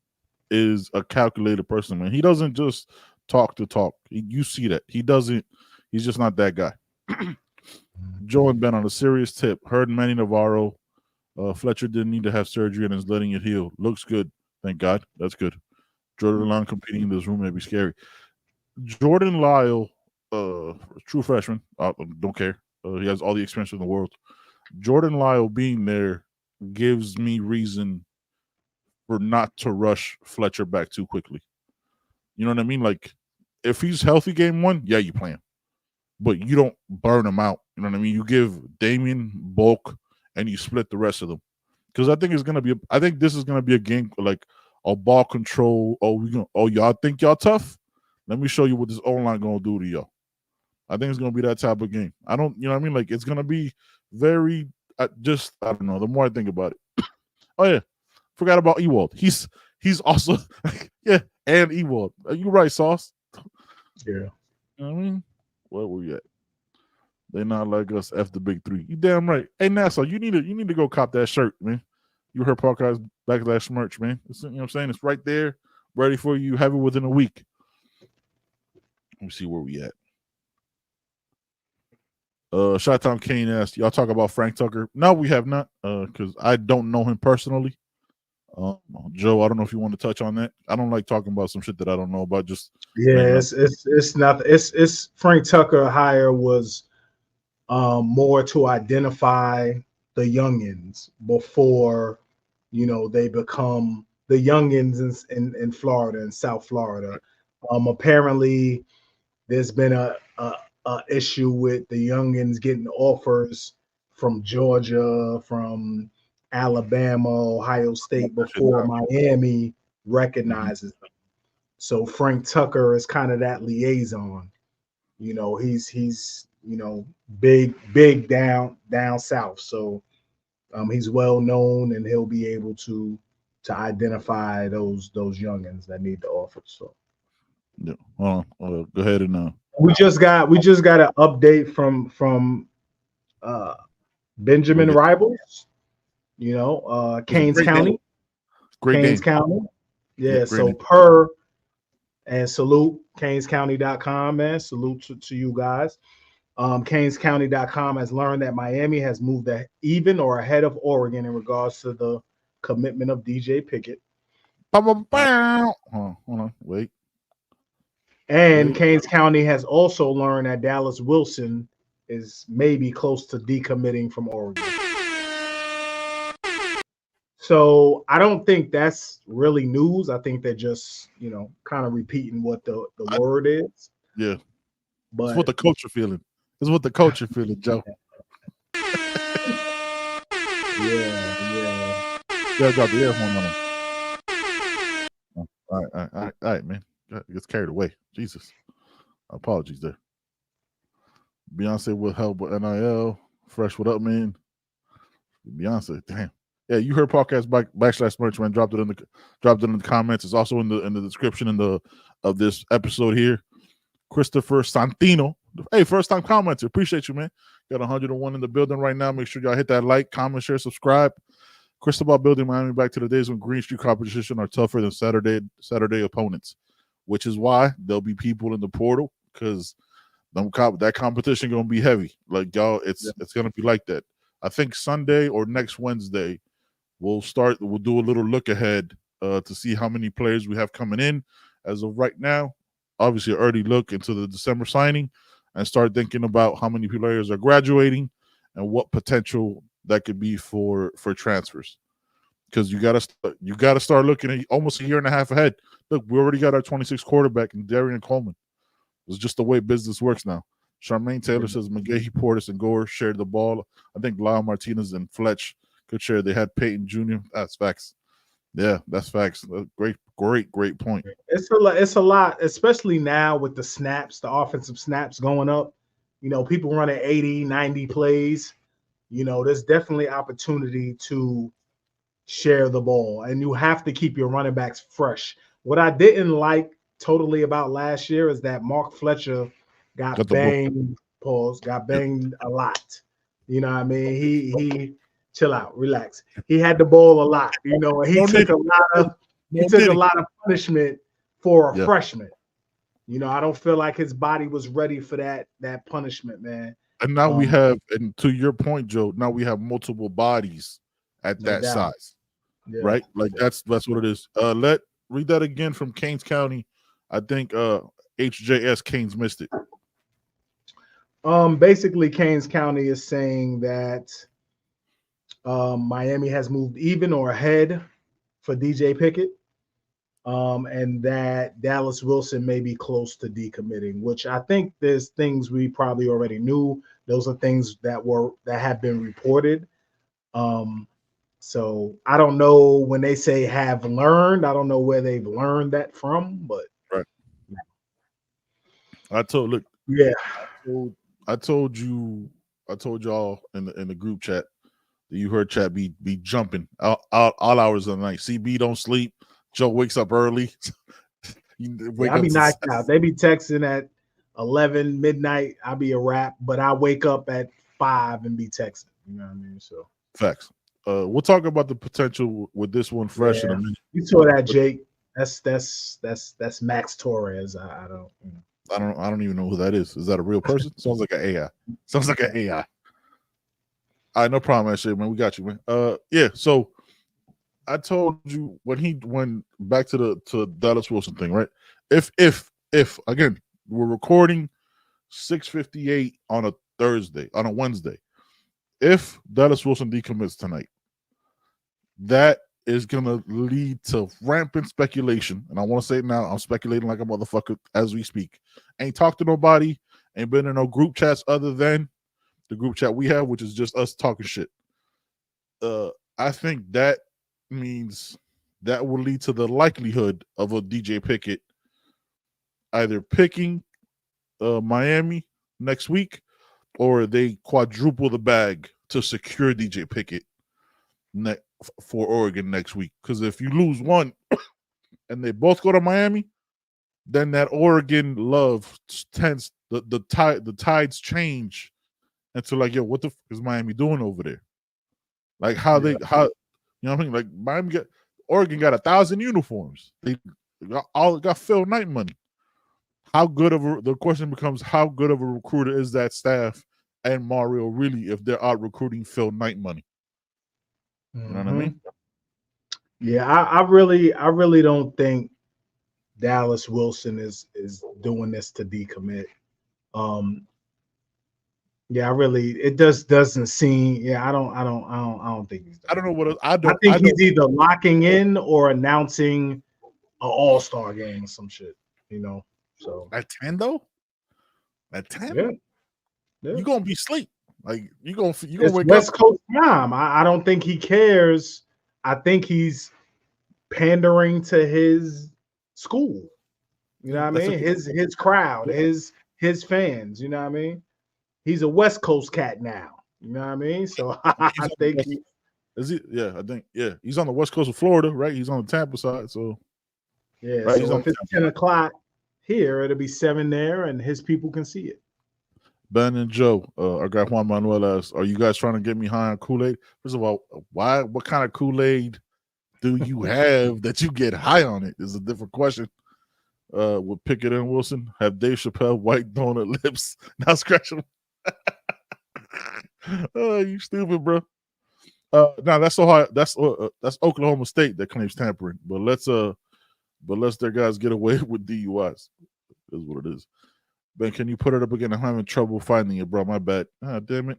is a calculated person, man. He doesn't just talk to talk. You see that. He's just not that guy. Joe and Ben on a serious tip. Heard Manny Navarro. Fletcher didn't need to have surgery and is letting it heal. Looks good. Thank God. That's good. Jordan Lyle competing in this room may be scary. Jordan Lyle, true freshman. Don't care. He has all the experience in the world. Jordan Lyle being there gives me reason for not to rush Fletcher back too quickly. You know what I mean? Like, if he's healthy game one, yeah, you play him. But you don't burn him out. You know what I mean? You give Damian bulk and you split the rest of them. Because I think this is gonna be a game like a ball control. Y'all think y'all tough? Let me show you what this O-line gonna do to y'all. I think it's gonna be that type of game. You know what I mean? Like, it's gonna be very I don't know. The more I think about it. Oh yeah. Forgot about Ewald. He's also and Ewald. You right, Sauce? Yeah. You know what I mean? Where were we at? They not like us. F the big three. You damn right. Hey Nassau, you need to go cop that shirt, man. You heard Parker's Backlash merch, man. You know what I'm saying? It's right there, ready for you. Have it within a week. Let me see where we at. Chi-Town Kane asked, y'all talk about Frank Tucker? No, we have not, because I don't know him personally. Joe, I don't know if you want to touch on that. I don't like talking about some shit that I don't know about. It's nothing. It's Frank Tucker hire was more to identify the youngins before they become the youngins in Florida and South Florida. Apparently, there's been a issue with the youngins getting offers from Georgia, from Alabama, Ohio State before Miami recognizes them. So Frank Tucker is kind of that liaison. He's big down south. So he's well known, and he'll be able to identify those youngins that need the offers. So yeah, go ahead and we just got an update from Benjamin Rivals. Canes County. Canes County. Yeah, so salute CanesCounty.com, man. Salute to you guys. CanesCounty.com has learned that Miami has moved even or ahead of Oregon in regards to the commitment of DJ Pickett. Hold on, wait. And Keynes County has also learned that Dallas Wilson is maybe close to decommitting from Oregon. So I don't think that's really news. I think they're just, kind of repeating what the word is. Yeah. But it's what the culture feeling. It's what the culture feeling, Joe. Yeah. Yeah, got the air horn on him. All right, man. Gets carried away. Jesus. Apologies there. Beyonce with help with NIL. Fresh, what up, man? Beyonce, damn. Yeah, you heard podcast backslash merch, man. Dropped it in the comments. It's also in the description of this episode here. Christopher Santino. Hey, first time commenter. Appreciate you, man. Got 101 in the building right now. Make sure y'all hit that like, comment, share, subscribe. Cristobal building Miami back to the days when Green Street competition are tougher than Saturday opponents, which is why there'll be people in the portal because that competition gonna be heavy. Like y'all, it's gonna be like that. I think Sunday or next Wednesday we'll do a little look ahead to see how many players we have coming in. As of right now, obviously an early look into the December signing and start thinking about how many players are graduating and what potential that could be for transfers. Because you gotta start looking at almost a year and a half ahead. Look, we already got our 26 quarterback in Darian Coleman. It's just the way business works now. Charmaine Taylor says McGahee, Portis, and Gore shared the ball. I think Lyle Martinez and Fletch could share. They had Peyton Jr. That's facts. Yeah, that's facts. Great point. It's a lot, especially now with the snaps, the offensive snaps going up. People running 80, 90 plays. There's definitely opportunity to share the ball, and you have to keep your running backs fresh. What I didn't like totally about last year is that Mark Fletcher got banged a lot. You know what I mean? He chill out, relax. He had the ball a lot, and he took a lot of punishment for a freshman. I don't feel like his body was ready for that punishment, man. And now we have, and to your point, Joe, now we have multiple bodies at that size. Yeah. Right? Like that's what it is. Read that again from Keynes County. I think HJS Keynes missed it. Basically Keynes County is saying that Miami has moved even or ahead for DJ Pickett. And that Dallas Wilson may be close to decommitting, which I think there's things we probably already knew. Those are things that have been reported. So I don't know when they say have learned. I don't know where they've learned that from, but right. I told y'all in the group chat that you heard chat be jumping all hours of the night. CB don't sleep. Joe wakes up early. I be knocked out. They be texting at 11 midnight. I be a wrap, but I wake up at 5 and be texting. You know what I mean? So facts. We'll talk about the potential with this one fresh in a minute. You saw that, Jake. That's Max Torres. I don't even know who that is. Is that a real person? Sounds like an AI. Sounds like an AI. All right, no problem, actually, man. We got you, man. Yeah. So I told you when back to the Dallas Wilson thing, right? If again we're recording 6:58 on a Wednesday. If Dallas Wilson decommits tonight, that is gonna lead to rampant speculation. And I want to say it now, I'm speculating like a motherfucker as we speak. Ain't talked to nobody, ain't been in no group chats other than the group chat we have, which is just us talking shit. I think that means that will lead to the likelihood of a DJ Pickett either picking Miami next week, or they quadruple the bag to secure DJ Pickett for Oregon next week. Because if you lose one and they both go to Miami, then that Oregon love tends the tides change into like, yo, what the fuck is Miami doing over there? Like how you know what I mean? Like Oregon got 1,000 uniforms. They got Phil Knight money. The question becomes, how good of a recruiter is that staff and Mario really if they're out recruiting Phil Knight money? You know what I mean? Yeah, I really don't think Dallas Wilson is doing this to decommit. Yeah, it doesn't seem. Yeah, I don't think he's done. I don't know what I think he's either locking in or announcing an all-star game or some shit. So at 10 though. At 10, yeah. you're gonna be asleep. Like you gonna It's wake West up. Coast time. I don't think he cares. I think he's pandering to his school. You know what I mean? His crowd, his fans. You know what I mean? He's a West Coast cat now. You know what I mean? So I think is he? Yeah, I think he's on the west coast of Florida, right? He's on the Tampa side, so right, so if it's 10 o'clock here, it'll be 7 there, and his people can see it. Ben and Joe, our guy Juan Manuel asks, "Are you guys trying to get me high on Kool-Aid?" First of all, what kind of Kool-Aid do you have that you get high on it? Is a different question. With Pickett and Wilson, have Dave Chappelle white donut lips. Now scratch them. Oh, you stupid, bro. Now that's Ohio. That's Oklahoma State that claims tampering. But let's their guys get away with DUIs. Is what it is. Ben, can you put it up again? I'm having trouble finding it, bro. My bad. Ah, damn it.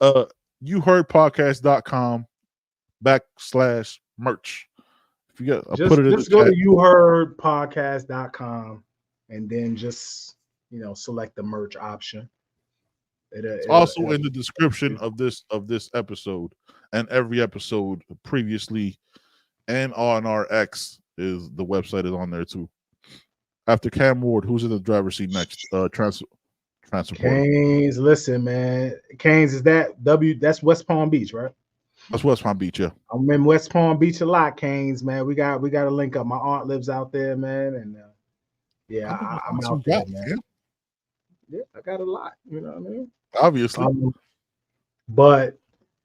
YouHeardPodcast.com/merch. If you got, I put it in the just go chat. to YouHeardPodcast.com and then just select the merch option. It's also in the description of this episode and every episode previously, and on our X is the website is on there too. After Cam Ward, who's in the driver's seat next? Transfer. Canes, listen, man. Canes is that's West Palm Beach, right? That's West Palm Beach, yeah. I'm in West Palm Beach a lot, Canes, man. We got to link up. My aunt lives out there, man, and I'm out there, man. Yeah, I got a lot. You know what I mean? Obviously, but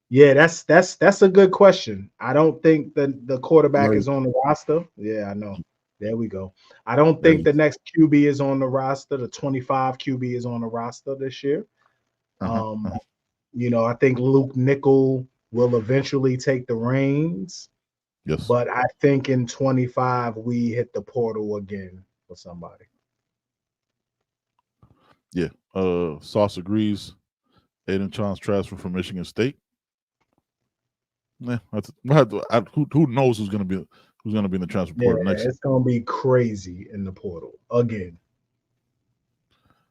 yeah, that's a good question. I don't think the quarterback is on the roster. Yeah, I know. There we go. I don't think the next QB is on the roster. The 25 QB is on the roster this year. I think Luke Nickel will eventually take the reins. Yes. But I think in 25 we hit the portal again for somebody. Yeah. Sauce agrees. Aiden Chance transfer from Michigan State. Yeah, who knows who's gonna be in the transfer portal next? It's gonna be crazy in the portal again.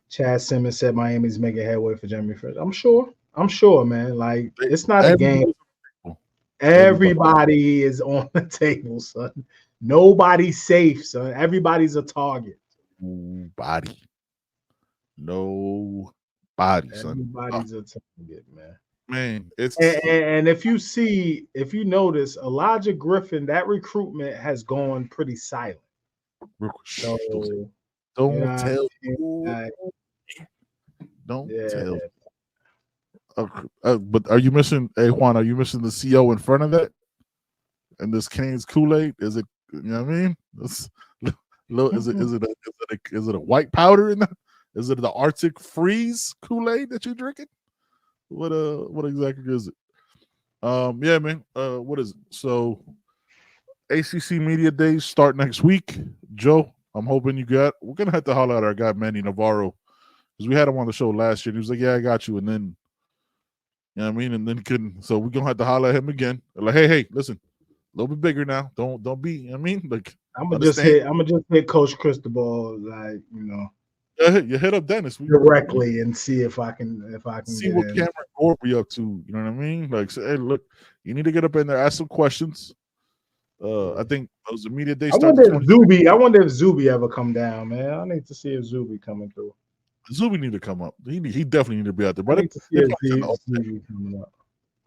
Chad Simmons said Miami's making headway for Jeremy Fresh. I'm sure, man. Like it's not a game. Everybody is on the table, son. Nobody's safe, son. Everybody's a target. Nobody, son. Everybody's a target, man. Man, it's and if you notice, Elijah Griffin, that recruitment has gone pretty silent. So don't tell. But are you missing? Hey Juan, are you missing the CO in front of that? And this Cane's Kool-Aid? Is it? You know what I mean? Is it a white powder in that? Is it the Arctic Freeze Kool-Aid that you're drinking? What exactly is it? Yeah, man. What is it? So ACC Media Days start next week. Joe, I'm hoping we're gonna have to holler at our guy Manny Navarro because we had him on the show last year. And he was like, "Yeah, I got you," and then and then couldn't. So we're gonna have to holler at him again. Like, hey, listen, a little bit bigger now. Don't be. Like I'm gonna just hit Coach Cristobal, like You hit up Dennis directly and see if I can see what Cameron Gore be up to. You know what I mean? Like, say, hey, look, you need to get up in there, ask some questions. I think those the media day. I wonder if Zuby ever come down, man. I need to see if Zuby coming through. Zuby need to come up. He definitely need to be out there. But they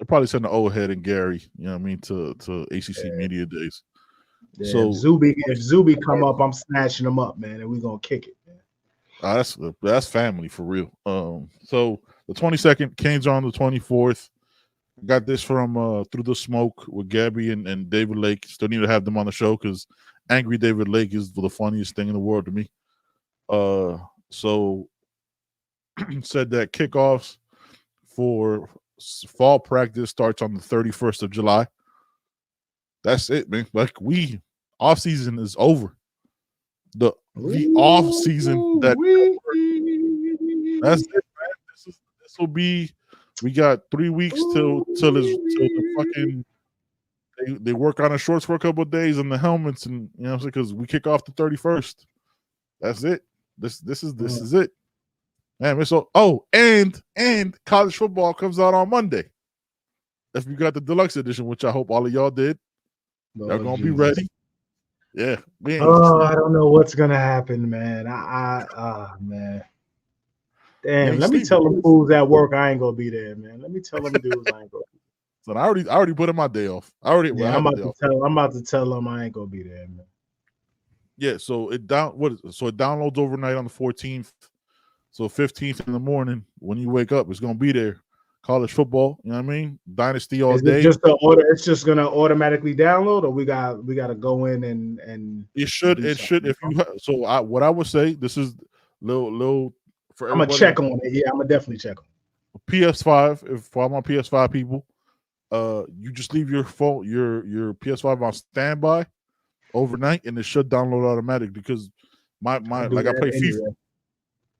probably send the old head and Gary. You know what I mean to ACC Media Days. Yeah, so if Zuby come up, I'm snatching him up, man, and we're gonna kick it, man. That's family for real. So the 22nd, Canes are on the 24th. Got this from Through the Smoke with Gabby and David Lake. Still need to have them on the show because Angry David Lake is the funniest thing in the world to me. So said that kickoffs for fall practice starts on the 31st of July. That's it, man. Like off season is over. the off season that that's it, man. This will be. We got 3 weeks till the fucking they work on the shorts for a couple of days and the helmets, and you know what I'm saying, because we kick off the 31st. That's it. This is it. Man, so and college football comes out on Monday. If you got the deluxe edition, which I hope all of y'all did, y'all gonna be ready. Yeah. I don't know what's gonna happen, man. Man. Damn, let me tell them fools at work I ain't gonna be there, man. Let me tell them dudes I ain't gonna be there. So I already put in my day off. I'm about to tell them I ain't gonna be there, man. Yeah, so it downloads overnight on the 14th. So 15th in the morning when you wake up, it's gonna be there. College football, you know what I mean? Dynasty all day. It's just gonna automatically download, or we gotta go in and it should if you what I would say, this is little for I'm gonna check on it. Yeah, I'm gonna definitely check on it. PS5, for all my PS5 people, you just leave your phone, your PS5 on standby overnight, and it should download automatic because my like I play FIFA.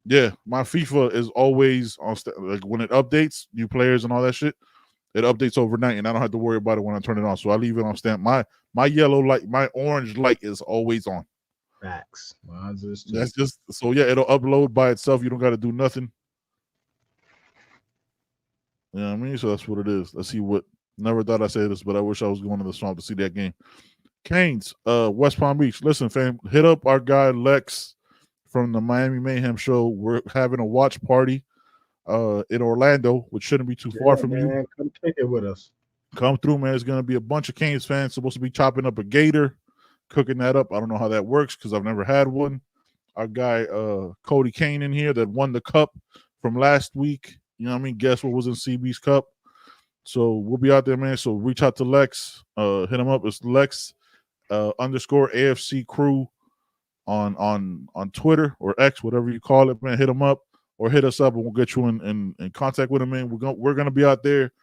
Yeah, my FIFA is always on like when it updates new players and all that shit, it updates overnight, and I don't have to worry about it when I turn it on. So I leave it on stand. My yellow light, my orange light is always on. Facts. That's just so yeah, it'll upload by itself. You don't got to do nothing. You know what I mean? So that's what it is. Let's see what. Never thought I'd say this, but I wish I was going to the swamp to see that game. Canes, West Palm Beach. Listen, fam, hit up our guy Lex from the Miami Mayhem show. We're having a watch party in Orlando, which shouldn't be too far from you. Come kick it with us. Come through, man. There's going to be a bunch of Canes fans supposed to be chopping up a gator, cooking that up. I don't know how that works because I've never had one. Our guy Cody Kane in here that won the cup from last week. You know what I mean? Guess what was in CB's cup? So we'll be out there, man. So reach out to Lex. Hit him up. It's Lex _ AFC crew on Twitter or X, whatever you call it, man. Hit him up or hit us up, and we'll get you in contact with him, man. We're gonna be out there.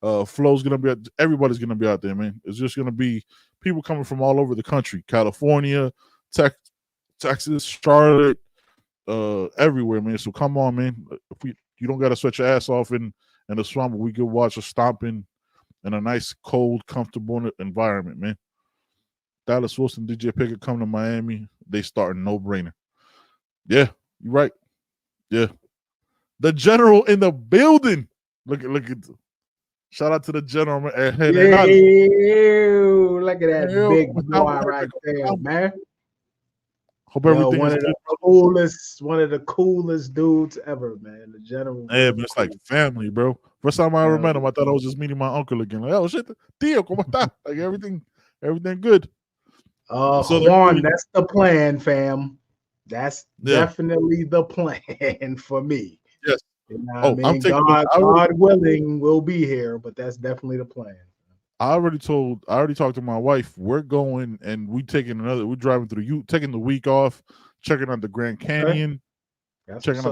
Flo's gonna be everybody's gonna be out there, man. It's just gonna be people coming from all over the country, California, Texas, Charlotte, everywhere, man. So come on, man. You don't gotta sweat your ass off in the swamp, we could watch a stomping in a nice, cold, comfortable environment, man. Dallas Wilson, DJ Pickett come to Miami. They start no brainer. Yeah, you're right. Yeah. The general in the building. Look at shout out to the general, man. Look at that big boy right there, man. Hope everything one of the coolest dudes ever, man. The general. Yeah, but it's like family, bro. First time I ever met him, I thought I was just meeting my uncle again. Like, oh shit, Tio, ¿cómo está? Like everything good. So Juan, that's the plan, fam. That's definitely the plan for me. Yes. You know I mean? God willing, we'll be here, but that's definitely the plan. I already talked to my wife. We're going and we're driving through taking the week off, checking out the Grand Canyon, checking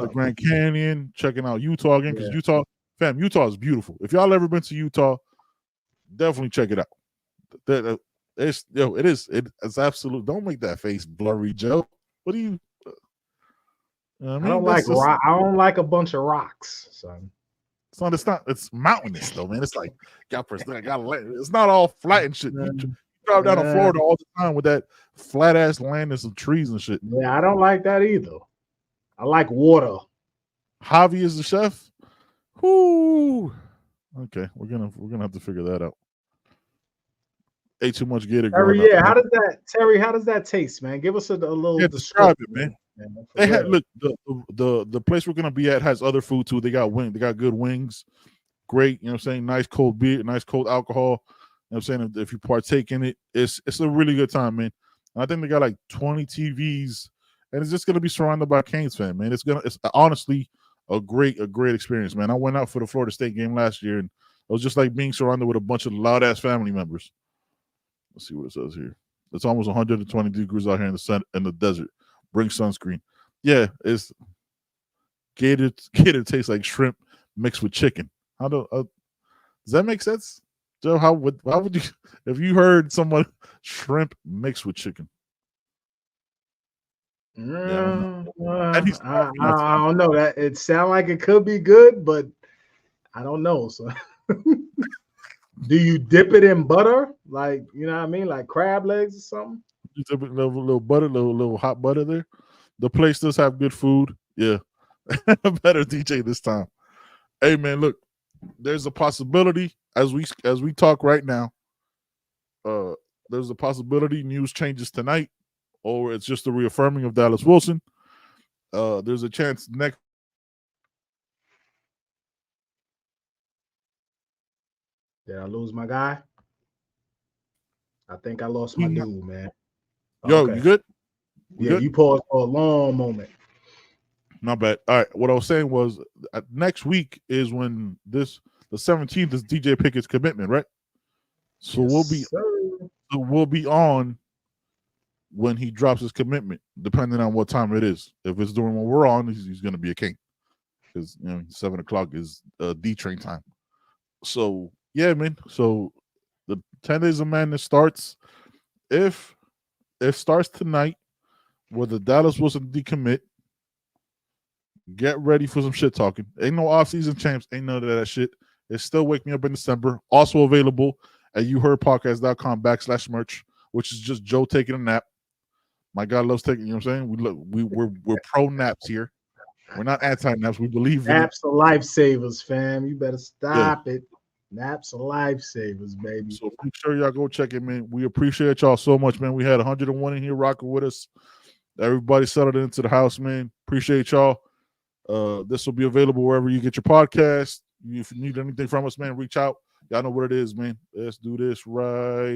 out Utah again, because Utah is beautiful. If y'all ever been to Utah, definitely check it out. It's absolute. Don't make that face blurry, Joe. What do you? I don't like a bunch of rocks, son. It's mountainous though, man. It's like it's not all flat and shit. You drive down to Florida all the time with that flat ass land and some trees and shit. Yeah, I don't like that either. I like water. Javi is the chef. Whoo. Okay, we're gonna have to figure that out. Ate too much Gator. Terry, how does that taste, man? Give us a little describe it, man. They had the place we're gonna be at has other food too. They got good wings, great. You know what I'm saying? Nice cold beer, nice cold alcohol. You know what I'm saying? If you partake in it, it's a really good time, man. And I think they got like 20 TVs, and it's just gonna be surrounded by Canes fans, man. It's honestly a great experience, man. I went out for the Florida State game last year, and it was just like being surrounded with a bunch of loud ass family members. Let's see what it says here. It's almost 120 degrees out here in the desert. Bring sunscreen. Yeah, it's Gator tastes like shrimp mixed with chicken. Does that make sense, Joe? How would you, if you heard someone shrimp mixed with chicken? Yeah, I don't know. That it sounds like it could be good, but I don't know. So, do you dip it in butter, like you know what I mean, like crab legs or something? just a little butter, little hot butter there. The place does have good food. Yeah, better DJ this time. Hey man, look, there's a possibility as we talk right now. There's a possibility news changes tonight, or it's just a reaffirming of Dallas Wilson. There's a chance next. Did I lose my guy? I think I lost my dude, man. Yo, okay. You good? You paused for a long moment. Not bad. All right. What I was saying was next week is when the 17th is DJ Pickett's commitment, right? So yes, we'll be on when he drops his commitment, depending on what time it is. If it's during when we're on, he's going to be a king because 7 o'clock is D train time. So yeah, man. So the 10 Days of Madness starts. If it starts tonight with the Dallas Wilson decommit, get ready for some shit talking. Ain't no off-season champs. Ain't none of that shit. It's still Wake Me Up in December. Also available at youheardpodcast.com/merch, which is just Joe taking a nap. My God loves taking, you know what I'm saying? We're pro naps here. We're not anti-naps. We believe in naps are lifesavers, fam. You better stop it. Naps are lifesavers, baby. So make sure y'all go check it, man. We appreciate y'all so much, man. We had 101 in here rocking with us. Everybody settled into the house, man. Appreciate y'all. This will be available wherever you get your podcast. If you need anything from us, man, reach out. Y'all know what it is, man. Let's do this right.